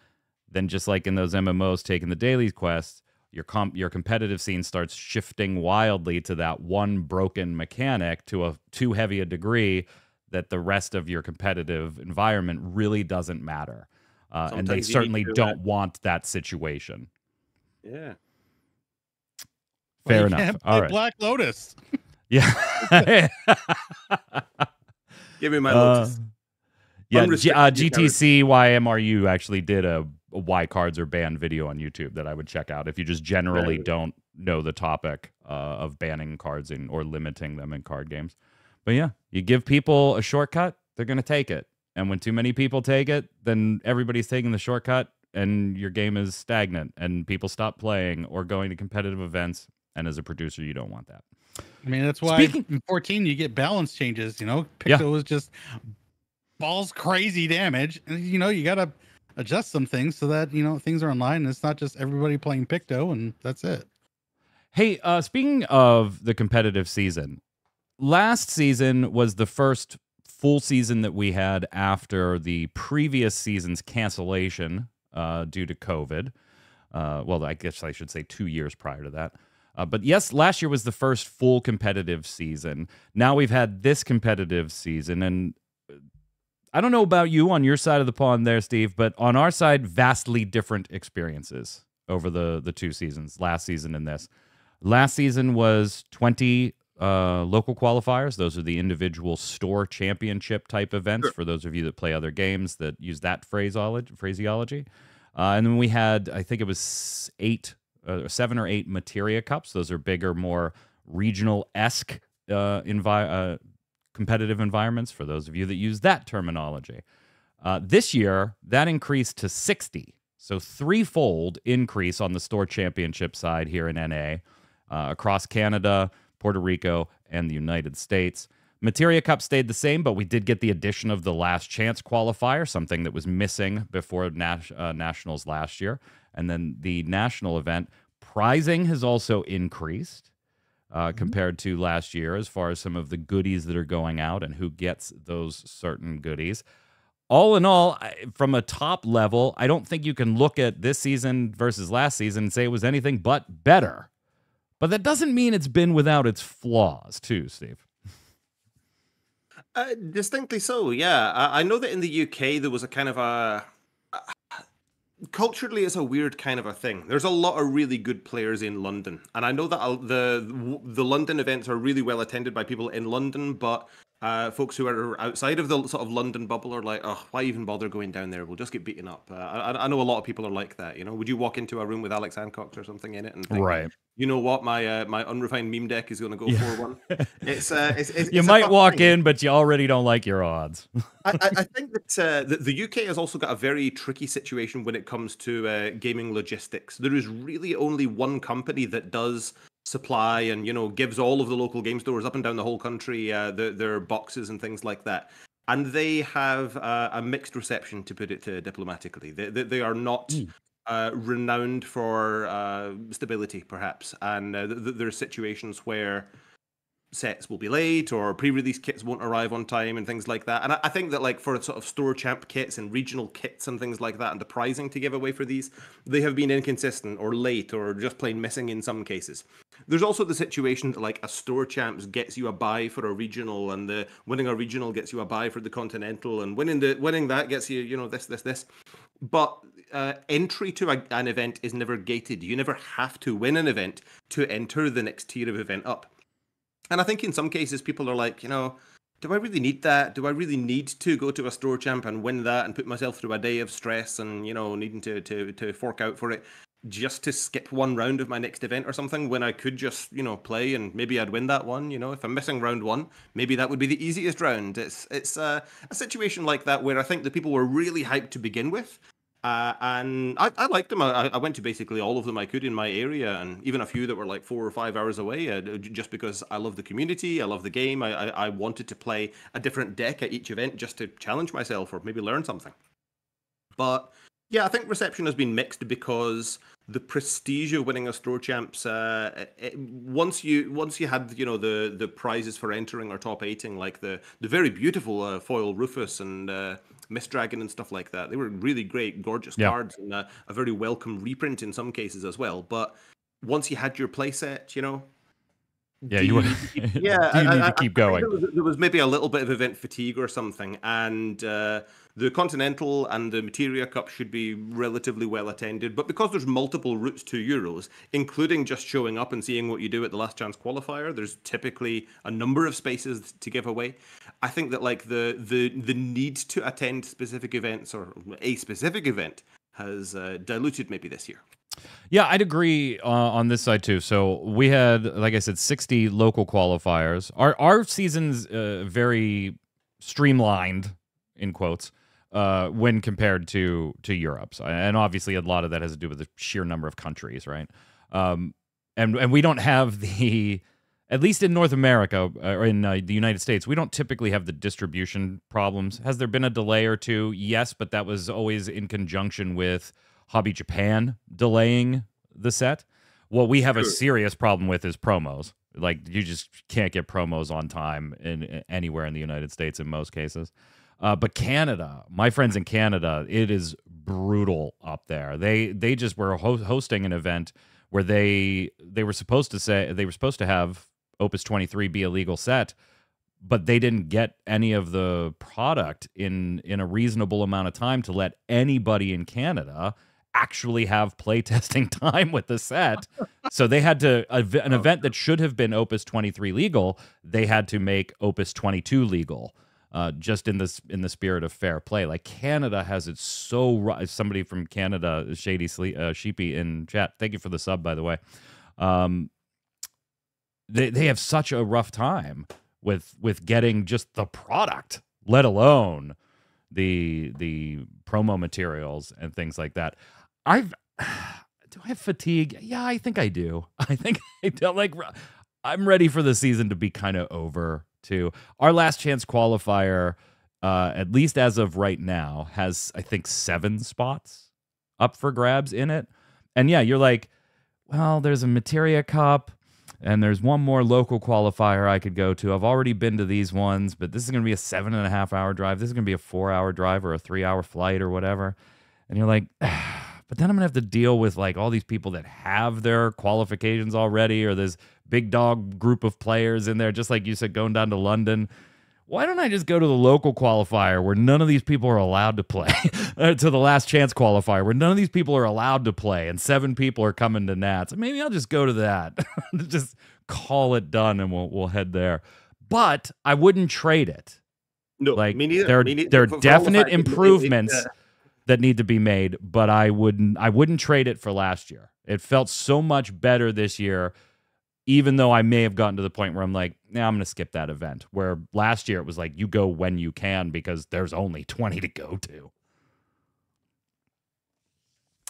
A: then just like in those MMOs taking the daily quests, your competitive scene starts shifting wildly to that one broken mechanic to a too heavy a degree that the rest of your competitive environment really doesn't matter. And they certainly don't want that situation.
C: Yeah.
A: Fair enough.
B: Can't
A: All
B: play
A: right.
B: Black Lotus.
A: Yeah.
C: Give me my Lotus.
A: Yeah, GTC YMRU actually did a why cards are banned video on YouTube that I would check out if you just generally don't know the topic of banning cards or limiting them in card games. But yeah, you give people a shortcut, they're going to take it. And when too many people take it, then everybody's taking the shortcut and your game is stagnant and people stop playing or going to competitive events. And as a producer, you don't want that.
B: I mean, that's why in 14 you get balance changes, you know. Pixel was just balls crazy damage. And, you know, you got to adjust some things so that, you know, things are in line and it's not just everybody playing Picto and that's it.
A: Hey, speaking of the competitive season, last season was the first full season that we had after the previous season's cancellation due to COVID. Well, I guess I should say 2 years prior to that. But yes, last year was the first full competitive season. Now we've had this competitive season, and I don't know about you on your side of the pond there, Steve, but on our side, vastly different experiences over the 2 seasons, last season and this. Last season was 20 local qualifiers. Those are the individual store championship type events for those of you that play other games that use that phraseology. And then we had, I think it was 7 or 8 Materia Cups. Those are bigger, more regional-esque competitive environments for those of you that use that terminology. This year, that increased to 60. So threefold increase on the store championship side here in NA, across Canada, Puerto Rico, and the United States. Materia Cup stayed the same, but we did get the addition of the last chance qualifier, something that was missing before Nationals last year. And then the national event prizing has also increased compared to last year as far as some of the goodies that are going out and who gets those certain goodies. all in all, from a top level, I don't think you can look at this season versus last season and say it was anything but better. But that doesn't mean it's been without its flaws, too, Steve.
C: Distinctly so, yeah. I know that in the UK there was a kind of a... Culturally, it's a weird kind of a thing. There's a lot of really good players in London. And I know that the London events are really well attended by people in London, but folks who are outside of the sort of London bubble are like, oh, why even bother going down there? We'll just get beaten up. I know a lot of people are like that. You know, would you walk into a room with Alex Hancock or something in it and think,
A: right,
C: you know what, my unrefined meme deck is going to go 4-1. It's
A: you might walk in, but you already don't like your odds.
C: I think that the UK has also got a very tricky situation when it comes to gaming logistics. There is really only one company that does supply and, you know, gives all of the local game stores up and down the whole country their boxes and things like that. And they have a mixed reception, to put it diplomatically. They are not renowned for stability, perhaps. And there are situations where sets will be late or pre-release kits won't arrive on time and things like that. And I think that, like, for sort of store champ kits and regional kits and things like that, and the pricing to give away for these, they have been inconsistent or late or just plain missing in some cases. There's also the situation that, like, a store champs gets you a buy for a regional, and the winning a regional gets you a buy for the continental, and winning that gets you, you know, this. But entry to an event is never gated. You never have to win an event to enter the next tier of event up. And I think in some cases people are like, you know, do I really need that? Do I really need to go to a store champ and win that and put myself through a day of stress and, you know, needing to fork out for it just to skip one round of my next event or something, when I could just, you know, play and maybe I'd win that one? You know, if I'm missing round one, maybe that would be the easiest round. It's a situation like that where I think the people were really hyped to begin with. And I liked them. I went to basically all of them I could in my area, and even a few that were like 4 or 5 hours away, just because I love the community, I love the game. I wanted to play a different deck at each event just to challenge myself or maybe learn something. But yeah, I think reception has been mixed because the prestige of winning a store champs, once you had, you know, the prizes for entering or top 8ing, like the very beautiful foil Rufus and Mist Dragon and stuff like that. They were really great, gorgeous cards, and a very welcome reprint in some cases as well. But once you had your playset, you know,
A: you need to keep going.
C: There was maybe a little bit of event fatigue or something, and the Continental and the Materia Cup should be relatively well attended. But because there's multiple routes to Euros, including just showing up and seeing what you do at the last chance qualifier, there's typically a number of spaces to give away. I think that, like, the need to attend specific events or a specific event has diluted maybe this year.
A: Yeah, I'd agree on this side too. So we had, like I said, 60 local qualifiers. Our season's very streamlined, in quotes, when compared to Europe's, and obviously a lot of that has to do with the sheer number of countries, right? And we don't have the, at least in North America or in the United States, we don't typically have the distribution problems. Has there been a delay or two? Yes, but that was always in conjunction with Hobby Japan delaying the set. What we have a serious problem with is promos. Like, you just can't get promos on time anywhere in the United States in most cases. But Canada, my friends in Canada, it is brutal up there. They just were hosting an event where they were supposed to have Opus 23 be a legal set, but they didn't get any of the product in a reasonable amount of time to let anybody in Canada actually have playtesting time with the set. So they had to, an event that should have been Opus 23 legal, they had to make Opus 22 legal, just in the spirit of fair play. Like, Canada has it so, somebody from Canada, Shady Sheepy in chat, thank you for the sub, by the way. They have such a rough time with getting just the product, let alone the promo materials and things like that. Do I have fatigue? Yeah, I think I do. I think I don't, like, I'm ready for the season to be kind of over too. Our last chance qualifier, at least as of right now, has, I think, 7 spots up for grabs in it. And yeah, you're like, well, there's a Materia Cup, And there's one more local qualifier I could go to. I've already been to these ones, but this is going to be a 7.5-hour drive. This is going to be a 4-hour drive or a 3-hour flight or whatever. And you're like, but then I'm going to have to deal with like all these people that have their qualifications already, or this big dog group of players in there, just like you said, going down to London. Why don't I just go to the local qualifier where none of these people are allowed to play, to the last chance qualifier where none of these people are allowed to play and 7 people are coming to Nats? Maybe I'll just go to that. Just call it done and we'll head there. But I wouldn't trade it.
C: No,
A: like
C: me neither.
A: There are definite improvements that need to be made, but I wouldn't trade it for last year. It felt so much better this year, even though I may have gotten to the point where I'm like, nah, I'm going to skip that event. Where last year it was like, you go when you can because there's only 20 to go to.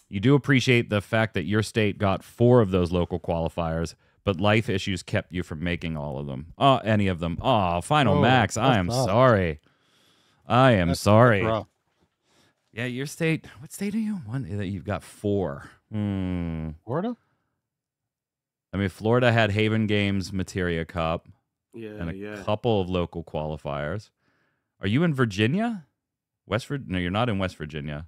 A: You do appreciate the fact that your state got 4 of those local qualifiers, but life issues kept you from making all of them. Any of them. Final Max, I am sorry. I am sorry. Yeah, your state. What state are you? You've got 4.
B: Florida?
A: I mean, Florida had Haven Games Materia Cup.
C: Yeah,
A: and a couple of local qualifiers. Are you in Virginia? No, you're not in West Virginia.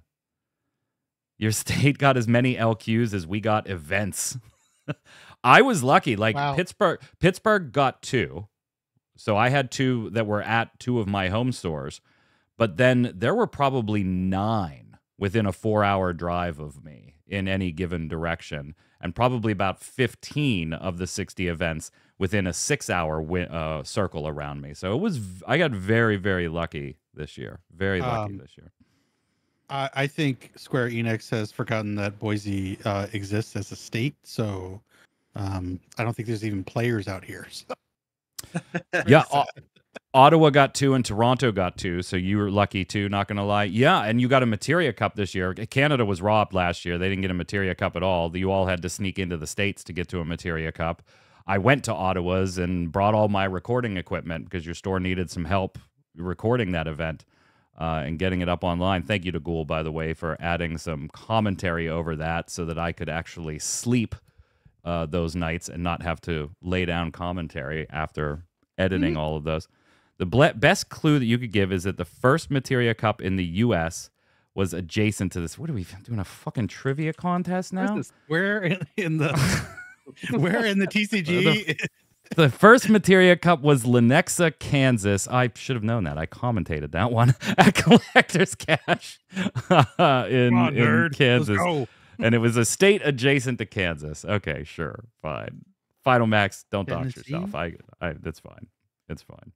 A: Your state got as many LQs as we got events. I was lucky. Like, wow. Pittsburgh got 2. So I had 2 that were at 2 of my home stores. But then there were probably 9 within a 4-hour drive of me in any given direction. And probably about 15 of the 60 events within a 6-hour circle around me. So I got very, very lucky this year. Very lucky this year.
B: I think Square Enix has forgotten that Boise exists as a state. So I don't think there's even players out here. So.
A: Yeah. Ottawa got 2 and Toronto got 2, so you were lucky too, not going to lie. Yeah, and you got a Materia Cup this year. Canada was robbed last year. They didn't get a Materia Cup at all. You all had to sneak into the States to get to a Materia Cup. I went to Ottawa's and brought all my recording equipment because your store needed some help recording that event and getting it up online. Thank you to Ghoul, by the way, for adding some commentary over that so that I could actually sleep those nights and not have to lay down commentary after editing all of those. The best clue that you could give is that the first Materia Cup in the U.S. was adjacent to this. What are we doing? A fucking trivia contest now?
B: Where in the TCG?
A: The first Materia Cup was Lenexa, Kansas. I should have known that. I commentated that one at Collector's Cash in Kansas. And it was a state adjacent to Kansas. Okay, sure, fine. Final Max, don't dox yourself. That's fine. It's fine.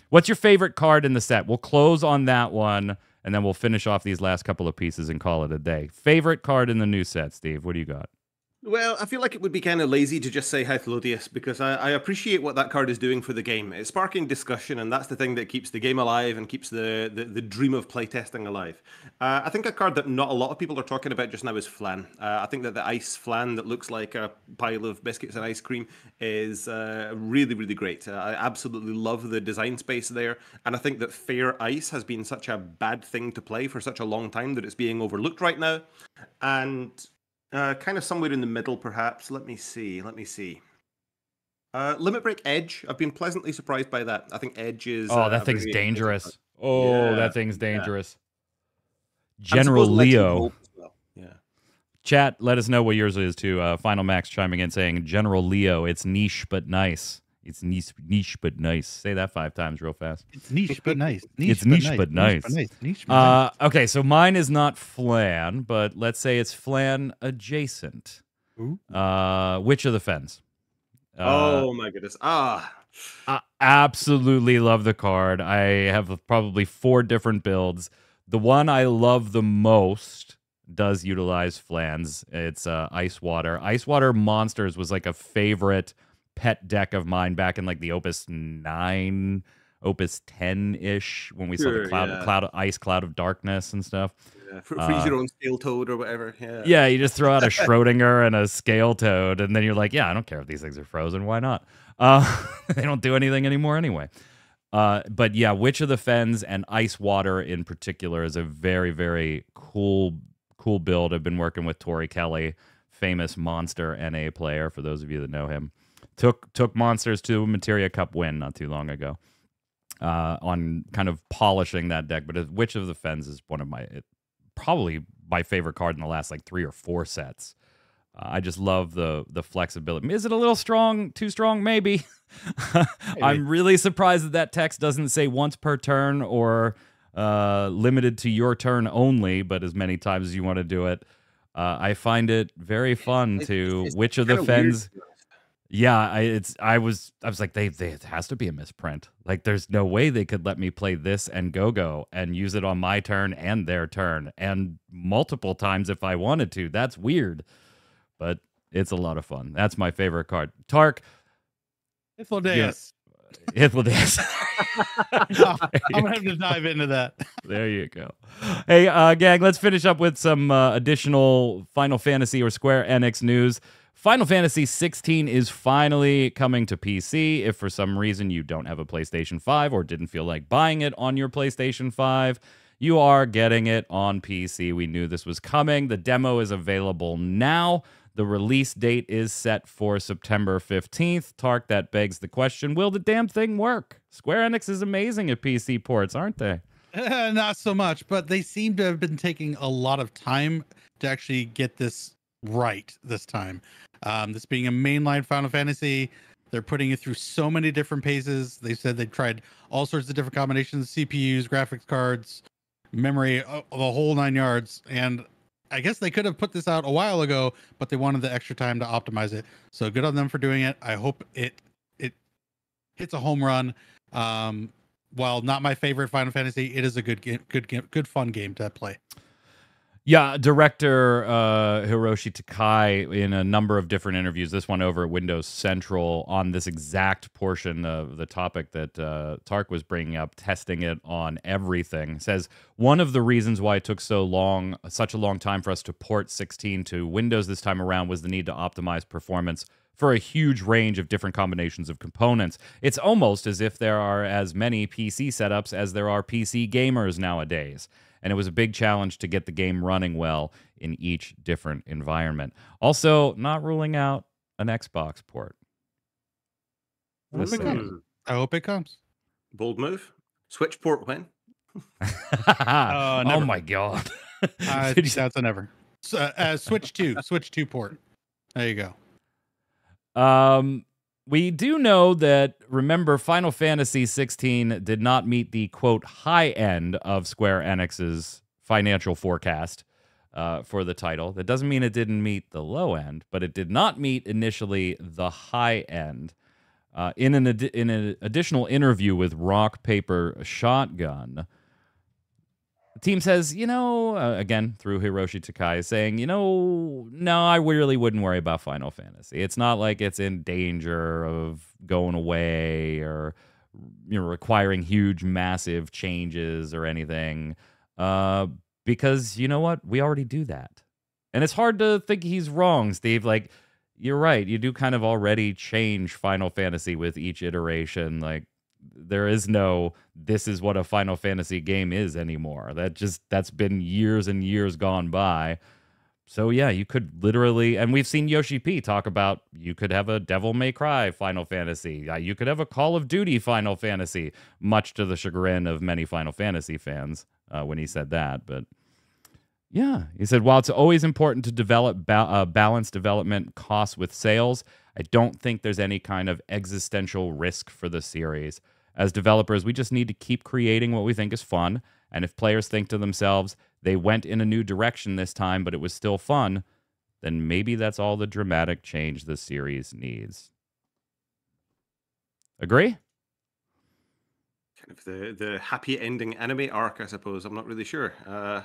A: What's your favorite card in the set? We'll close on that one, and then we'll finish off these last couple of pieces and call it a day. Favorite card in the new set, Steve? What do you got?
C: Well, I feel like it would be kind of lazy to just say Hythlodius because I appreciate what that card is doing for the game. It's sparking discussion, and that's the thing that keeps the game alive and keeps the dream of playtesting alive. I think a card that not a lot of people are talking about just now is Flan. I think that the ice Flan that looks like a pile of biscuits and ice cream is really, really great. I absolutely love the design space there, and I think that fair ice has been such a bad thing to play for such a long time that it's being overlooked right now. And kind of somewhere in the middle, perhaps. Let me see. Limit Break Edge. I've been pleasantly surprised by that. I think Edge is...
A: Oh, that thing's dangerous. That thing's dangerous. General Leo.
C: Well. Yeah.
A: Chat, let us know what yours is too. Final Max chiming in saying, General Leo, it's niche but nice. It's niche but nice. Say that 5 times real fast.
B: It's niche but nice.
A: It's niche but nice. Okay, so mine is not Flan, but let's say it's Flan adjacent. Witch of the Fens.
C: Oh my goodness.
A: I absolutely love the card. I have probably 4 different builds. The one I love the most does utilize Flans. It's Ice Water. Ice Water Monsters was like a favorite pet deck of mine back in like the Opus 9, Opus 10-ish when we saw the Cloud of Darkness and stuff.
C: Yeah, freeze your own Scale Toad or whatever.
A: Yeah, you just throw out a Schrodinger and a Scale Toad, and then you're like, yeah, I don't care if these things are frozen. Why not? They don't do anything anymore anyway. But yeah, Witch of the Fens and Ice Water in particular is a very, very cool build. I've been working with Tori Kelly, famous Monster NA player, for those of you that know him. Took Monsters to a Materia Cup win not too long ago on kind of polishing that deck. But Witch of the Fens is one of probably my favorite card in the last like 3 or 4 sets. I just love the flexibility. Is it a little strong? Too strong? Maybe. I'm really surprised that text doesn't say once per turn or limited to your turn only, but as many times as you want to do it. I find it very fun to Witch of the Fens. Yeah, I was like, it has to be a misprint. Like, there's no way they could let me play this and go and use it on my turn and their turn and multiple times if I wanted to. That's weird. But it's a lot of fun. That's my favorite card. Tark.
B: Hythlodeus.
A: Hythlodeus.
B: I'm going to have to dive into that.
A: There you go. Hey, gang, let's finish up with some additional Final Fantasy or Square Enix news. Final Fantasy XVI is finally coming to PC. If for some reason you don't have a PlayStation 5 or didn't feel like buying it on your PlayStation 5, you are getting it on PC. We knew this was coming. The demo is available now. The release date is set for September 15th. Tark, that begs the question, will the damn thing work? Square Enix is amazing at PC ports, aren't they?
B: Not so much, but they seem to have been taking a lot of time to actually get this right this time. This being a mainline Final Fantasy, they're putting it through so many different paces. They said they tried all sorts of different combinations, CPUs, graphics cards, memory, the whole 9 yards. And I guess they could have put this out a while ago, but they wanted the extra time to optimize it. So good on them for doing it. I hope it hits a home run. While not my favorite Final Fantasy, it is a good game, good fun game to play.
A: Yeah, director Hiroshi Takai, in a number of different interviews, this one over at Windows Central, on this exact portion of the topic that Tark was bringing up, testing it on everything, says one of the reasons why it took such a long time for us to port 16 to Windows this time around was the need to optimize performance for a huge range of different combinations of components. It's almost as if there are as many PC setups as there are PC gamers nowadays. And it was a big challenge to get the game running well in each different environment. Also, not ruling out an Xbox port.
B: I hope it comes.
C: Bold move. Switch port when?
A: Oh my god.
B: That's a never. Switch 2 port. There you
A: go. We do know that, remember, Final Fantasy XVI did not meet the, quote, high end of Square Enix's financial forecast for the title. That doesn't mean it didn't meet the low end, but it did not meet initially the high end. In an additional interview with Rock, Paper, Shotgun, the team says, again, through Hiroshi Takai, saying, no, I really wouldn't worry about Final Fantasy. It's not like it's in danger of going away or requiring huge, massive changes or anything. Because you know what? We already do that. And it's hard to think he's wrong, Steve. Like, you're right. You do kind of already change Final Fantasy with each iteration. Like, there is no, this is what a Final Fantasy game is anymore. That's been years and years gone by. So yeah, you could literally, and we've seen Yoshi P talk about, you could have a Devil May Cry Final Fantasy. You could have a Call of Duty Final Fantasy, much to the chagrin of many Final Fantasy fans when he said that. But yeah, he said, while it's always important to develop balance development costs with sales, I don't think there's any kind of existential risk for the series. As developers, we just need to keep creating what we think is fun, and if players think to themselves, they went in a new direction this time, but it was still fun, then maybe that's all the dramatic change the series needs. Agree?
C: Kind of the happy ending anime arc, I suppose. I'm not really sure. I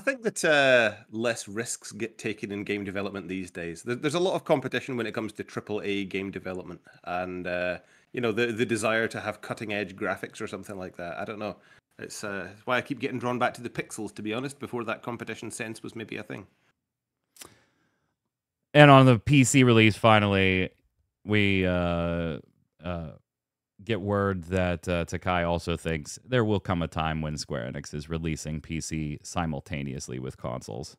C: think that less risks get taken in game development these days. There's a lot of competition when it comes to AAA game development, and the desire to have cutting edge graphics or something like that. I don't know. It's why I keep getting drawn back to the pixels, to be honest. Before that competition sense was maybe a thing.
A: And on the PC release, finally, we get word that Takai also thinks there will come a time when Square Enix is releasing PC simultaneously with consoles.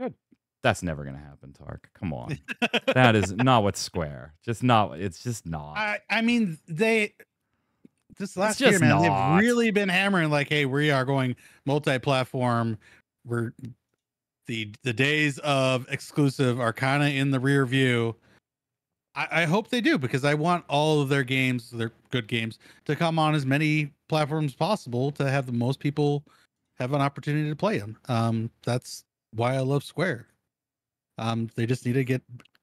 B: Good. That's
A: never going to happen, Tark. Come on. That is not what Square. Just not. It's just not.
B: I mean, this last year, man, they've really been hammering like, hey, we are going multi-platform. We're the days of exclusive are kind of in the rear view. I hope they do, because I want all of their games, their good games, to come on as many platforms as possible to have the most people have an opportunity to play them. That's why I love Square. They just need to get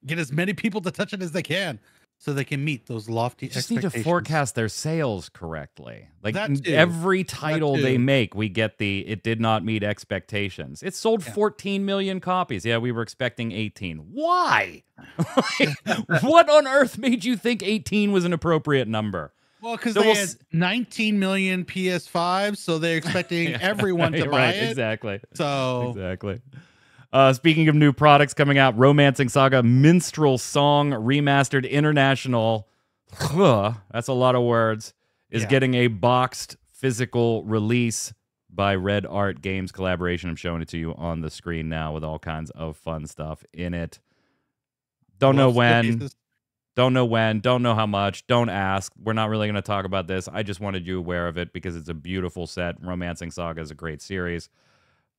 B: as many people to touch it as they can, so they can meet those lofty expectations.
A: Just need to forecast their sales correctly. Like
B: That
A: every title they make, we get it did not meet expectations. It sold 14 million copies. Yeah, we were expecting 18. Why? What on earth made you think 18 was an appropriate number?
B: Well, because they had 19 million PS5s, so they're expecting everyone to buy it.
A: Exactly.
B: So
A: exactly. Speaking of new products coming out, Romancing Saga Minstrel Song Remastered International, that's a lot of words, is getting a boxed physical release by Red Art Games collaboration. I'm showing it to you on the screen now with all kinds of fun stuff in it. Don't know when, don't know how much, don't ask. We're not really going to talk about this. I just wanted you aware of it because it's a beautiful set. Romancing Saga is a great series.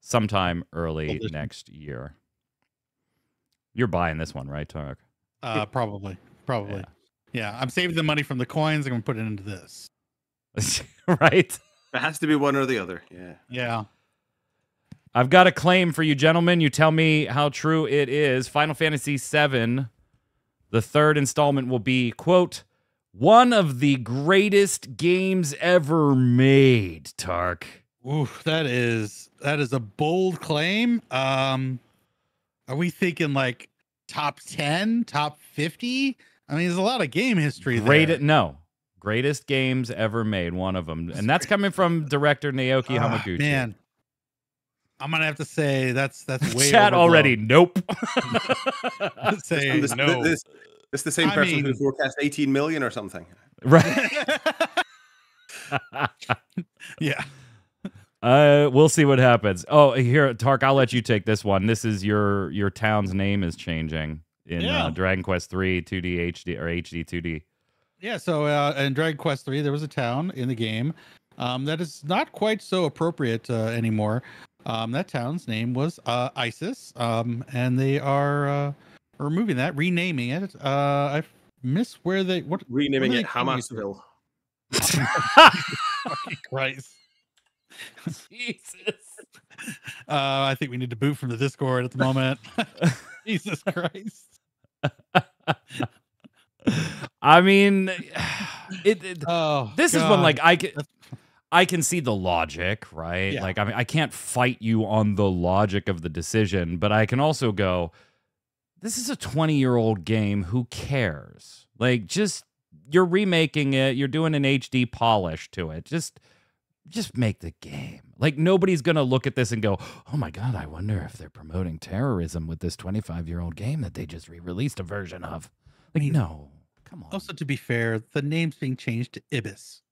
A: Sometime early next year. You're buying this one, right, Tarek?
B: Probably. Yeah, I'm saving the money from the coins. I'm going to put it into this.
A: Right?
C: It has to be one or the other.
B: Yeah.
A: I've got a claim for you, gentlemen. You tell me how true it is. Final Fantasy VII, the third installment, will be, quote, one of the greatest games ever made, Tark.
B: Ooh, that is a bold claim. Are we thinking like top 10, top 50? I mean, there's a lot of game history there.
A: No. Greatest games ever made, one of them. And that's coming from director Naoki Hamaguchi.
B: Man. I'm going to have to say that's way
A: Chat already, nope.
B: Say no.
C: This is the same person who forecast 18 million or something.
A: Right.
B: Yeah.
A: We'll see what happens. Oh, here, Tark, I'll let you take this one. This is your town's name is changing in Dragon Quest III 2D HD or HD 2D.
B: Yeah, so in Dragon Quest III, there was a town in the game that is not quite so appropriate anymore. That town's name was Isis, and they are removing that, renaming it. I miss where they
C: renaming it Hamasville.
B: Fucking Christ.
A: Jesus.
B: I think we need to boot from the Discord at the moment. Jesus Christ.
A: I mean, this is one like I can see the logic, right?
B: Yeah.
A: Like, I mean, I can't fight you on the logic of the decision, but I can also go, this is a 20-year-old game. Who cares? Like, just you're remaking it. You're doing an HD polish to it. Just make the game. Like, nobody's going to look at this and go, oh my God, I wonder if they're promoting terrorism with this 25-year-old game that they just re-released a version of. Like, no, come on.
B: Also, to be fair, the name's being changed to Ibis.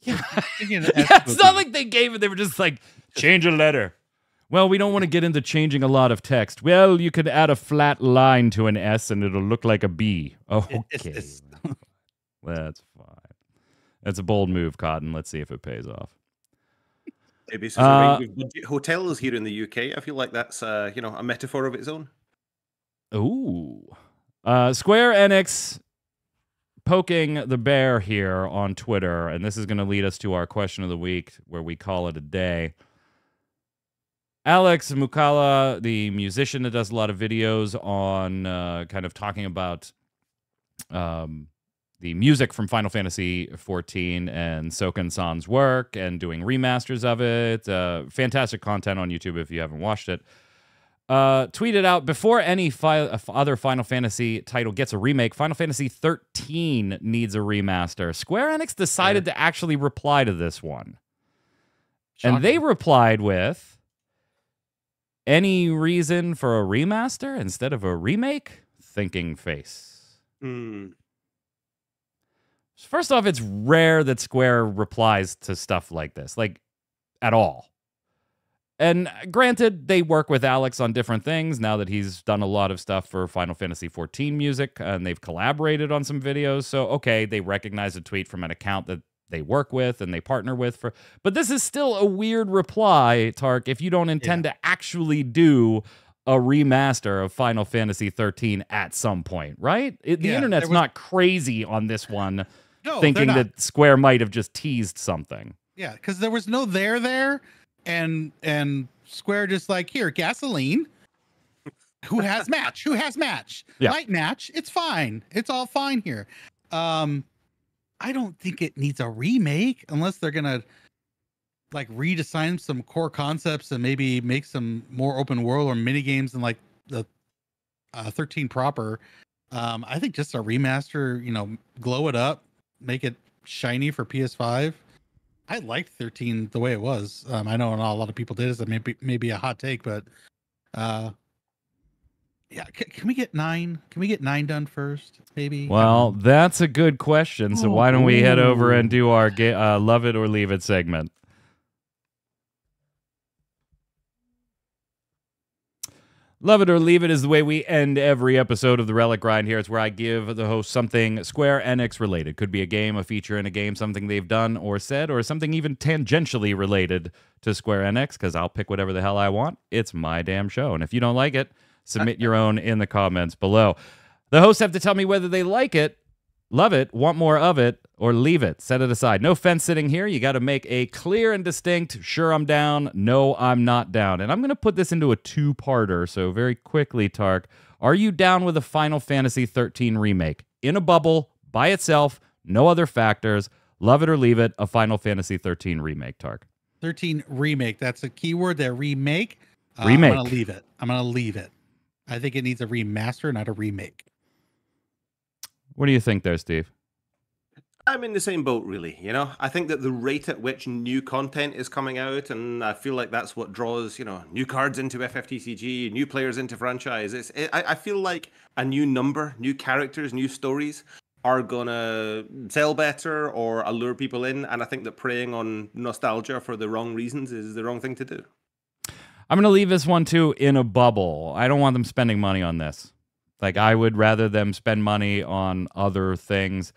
A: Yeah. It's not like they gave it. They were just like, change a letter. Well, we don't want to get into changing a lot of text. Well, you could add a flat line to an S and it'll look like a B. Oh, okay. That's fine. That's a bold move, Cotton. Let's see if it pays off.
C: Maybe it's budget hotels here in the UK. I feel like that's a metaphor of its own.
A: Ooh. Square Enix poking the bear here on Twitter, and this is going to lead us to our question of the week, where we call it a day. Alex Mukala, the musician that does a lot of videos on kind of talking about the music from Final Fantasy XIV and Soken-san's work and doing remasters of it. Fantastic content on YouTube if you haven't watched it. Tweeted out, before any other Final Fantasy title gets a remake, Final Fantasy XIII needs a remaster. Square Enix decided to actually reply to this one. Shocking. And they replied with, any reason for a remaster instead of a remake? Thinking face. First off, it's rare that Square replies to stuff like this, like, at all. And granted, they work with Alex on different things now that he's done a lot of stuff for Final Fantasy XIV music, and they've collaborated on some videos. So, okay, they recognize a tweet from an account that they work with and they partner with. But this is still a weird reply, Tark, if you don't intend to actually do a remaster of Final Fantasy XIII at some point, right? The internet's not crazy on this one, thinking that Square might have just teased something.
B: Yeah, because there was no there. And Square just like, here, gasoline. Who has match? Who has match?
A: Yeah.
B: Light match. It's fine. It's all fine here. I don't think it needs a remake unless they're gonna like redesign some core concepts and maybe make some more open world or mini games in like the 13 proper. I think just a remaster, you know, glow it up, make it shiny for PS5. I liked 13 the way it was. I know not a lot of people did. So maybe a hot take, but yeah. Can we get 9? Can we get 9 done first? Maybe.
A: Well, that's a good question. So why don't we head over and do our Love It or Leave It segment? Love it or leave it is the way we end every episode of the Relic Grind here. It's where I give the host something Square Enix related. Could be a game, a feature in a game, something they've done or said, or something even tangentially related to Square Enix, because I'll pick whatever the hell I want. It's my damn show. And if you don't like it, submit your own in the comments below. The hosts have to tell me whether they like it, love it, want more of it, or leave it. Set it aside. No fence sitting here. You got to make a clear and distinct, sure I'm down, no I'm not down. And I'm going to put this into a two-parter, so very quickly, Tark. Are you down with a Final Fantasy XIII remake? In a bubble, by itself, no other factors. Love it or leave it, a Final Fantasy XIII remake, Tark.
B: 13 remake. That's a keyword there. Remake.
A: Remake.
B: I'm going to leave it. I'm going to leave it. I think it needs a remaster, not a remake.
A: What do you think there, Steve?
C: I'm in the same boat, really. You know, I think that the rate at which new content is coming out, and I feel like that's what draws, you know, new cards into FFTCG, new players into franchise. I feel like a new number, new characters, new stories are gonna sell better or allure people in, and I think that preying on nostalgia for the wrong reasons is the wrong thing to do.
A: I'm going to leave this one, too, in a bubble. I don't want them spending money on this. Like, I would rather them spend money on other things.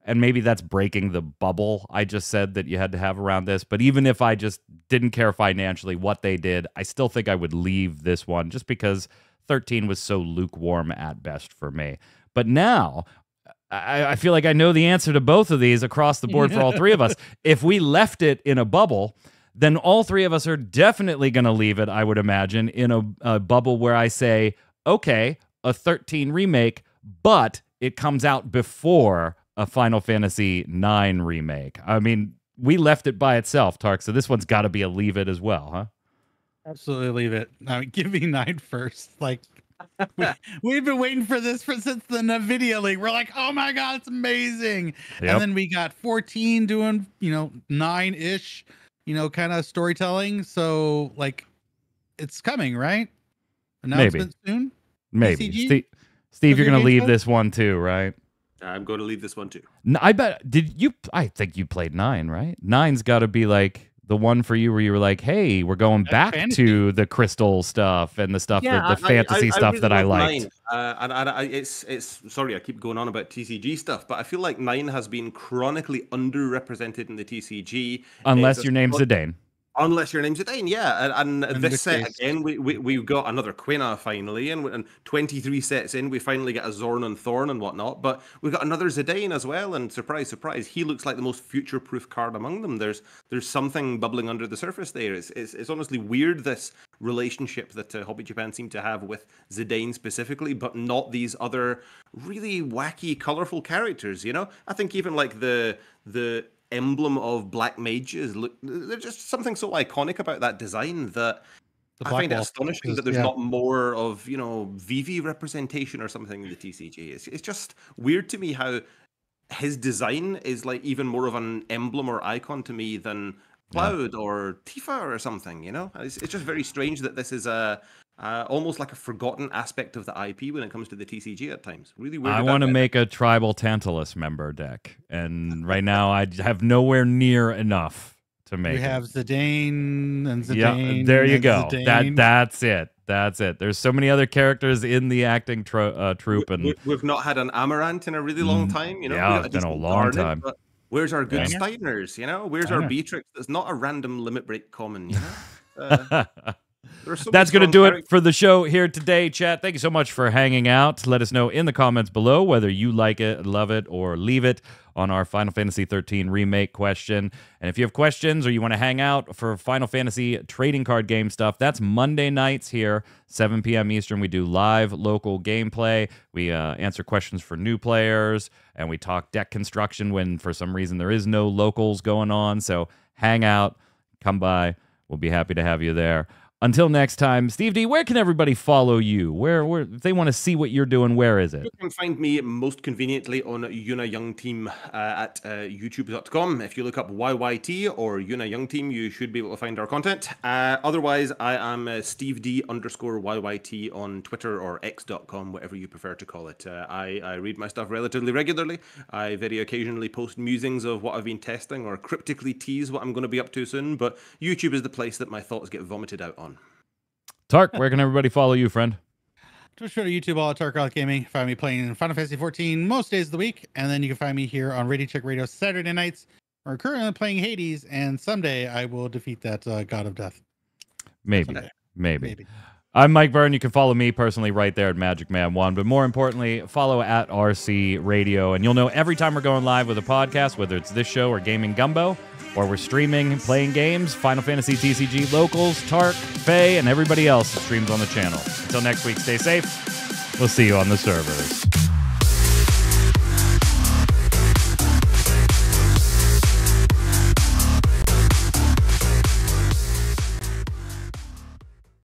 A: And maybe that's breaking the bubble I just said that you had to have around this. But even if I just didn't care financially what they did, I still think I would leave this one just because 13 was so lukewarm at best for me. But now, I feel like I know the answer to both of these across the board for all three of us. If we left it in a bubble, then all three of us are definitely going to leave it, I would imagine, in a bubble where I say, okay, a 13 remake, but it comes out before a Final Fantasy IX remake. I mean, we left it by itself, Tark, so this one's got to be a leave it as well, huh?
B: Absolutely leave it. Now, give me 9 first. Like, we've been waiting for this since the NVIDIA leak. We're like, oh my God, it's amazing.
A: Yep.
B: And then we got 14 doing, you know, 9-ish, you know, kind of storytelling. So, like, it's coming, right? Announcement soon?
A: Maybe.
B: TCG?
A: Steve, you're going to leave this one too, right?
C: I'm going to leave this one too.
A: I bet. I think you played 9, right? 9's got to be like the one for you where you were like, hey, we're going back to the crystal stuff and the stuff, the fantasy stuff really that I liked.
C: 9. And it's sorry, I keep going on about TCG stuff, but I feel like 9 has been chronically underrepresented in the TCG.
A: Unless your name's Zidane.
C: Unless your name's Zidane, yeah. And this set, again, we got another Quina finally, and 23 sets in, we finally get a Zorn and Thorn and whatnot, but we got another Zidane as well, and surprise, surprise, he looks like the most future-proof card among them. There's something bubbling under the surface there. It's honestly weird, this relationship that Hobby Japan seem to have with Zidane specifically, but not these other really wacky, colorful characters, you know? I think even like the emblem of black mages, look, there's just something so iconic about that design that I find it astonishing that there's not more of, you know, VV representation or something in the TCG. It's just weird to me how his design is like even more of an emblem or icon to me than Cloud or Tifa or something, you know? It's just very strange that this is almost like a forgotten aspect of the IP when it comes to the TCG at times. Really weird.
A: I want to make a tribal Tantalus member deck, and right now I have nowhere near enough to make
B: We have Zidane and
A: Yeah,
B: Zidane.
A: there you
B: and
A: go.
B: Zidane.
A: That's it. That's it. There's so many other characters in the acting troupe, and
C: We've not had an Amaranth in a really long time. You know,
A: yeah,
C: we got
A: it's been a
C: decent
A: long
C: Garnet,
A: time.
C: but where's our good
B: Yeah.
C: Steiners? You know, where's
A: I
C: our
A: know.
C: Beatrix? That's not a random limit break common. You know.
A: That's going to do it for the show here today, chat. Thank you so much for hanging out. Let us know in the comments below whether you like it, love it, or leave it on our Final Fantasy XIII remake question. And if you have questions or you want to hang out for Final Fantasy trading card game stuff, that's Monday nights here, 7 p.m. Eastern. We do live local gameplay. We answer questions for new players, and we talk deck construction when for some reason there is no locals going on. So hang out, come by. We'll be happy to have you there. Until next time, Steve D, where can everybody follow you? Where if they want to see what you're doing, where is it?
C: You can find me most conveniently on Yuna Young Team at youtube.com. If you look up YYT or Yuna Young Team, you should be able to find our content. Otherwise, I am Steve D _YYT on Twitter or x.com, whatever you prefer to call it. I read my stuff relatively regularly. I very occasionally post musings of what I've been testing or cryptically tease what I'm going to be up to soon, but YouTube is the place that my thoughts get vomited out on.
A: Tark, where can everybody follow you, friend?
B: Twitch, Twitter, YouTube, all at Tark Gaming. Find me playing Final Fantasy XIV most days of the week, and then you can find me here on Radio Check Radio Saturday nights. We're currently playing Hades, and someday I will defeat that God of Death.
A: Maybe.
B: Someday.
A: Maybe. I'm Mike Byrne. You can follow me personally right there at Magic Man 1, but more importantly, follow at RC Radio, and you'll know every time we're going live with a podcast, whether it's this show or Gaming Gumbo, or we're streaming, playing games, Final Fantasy TCG Locals, Tark, Faye, and everybody else that streams on the channel. Until next week, stay safe. We'll see you on the servers.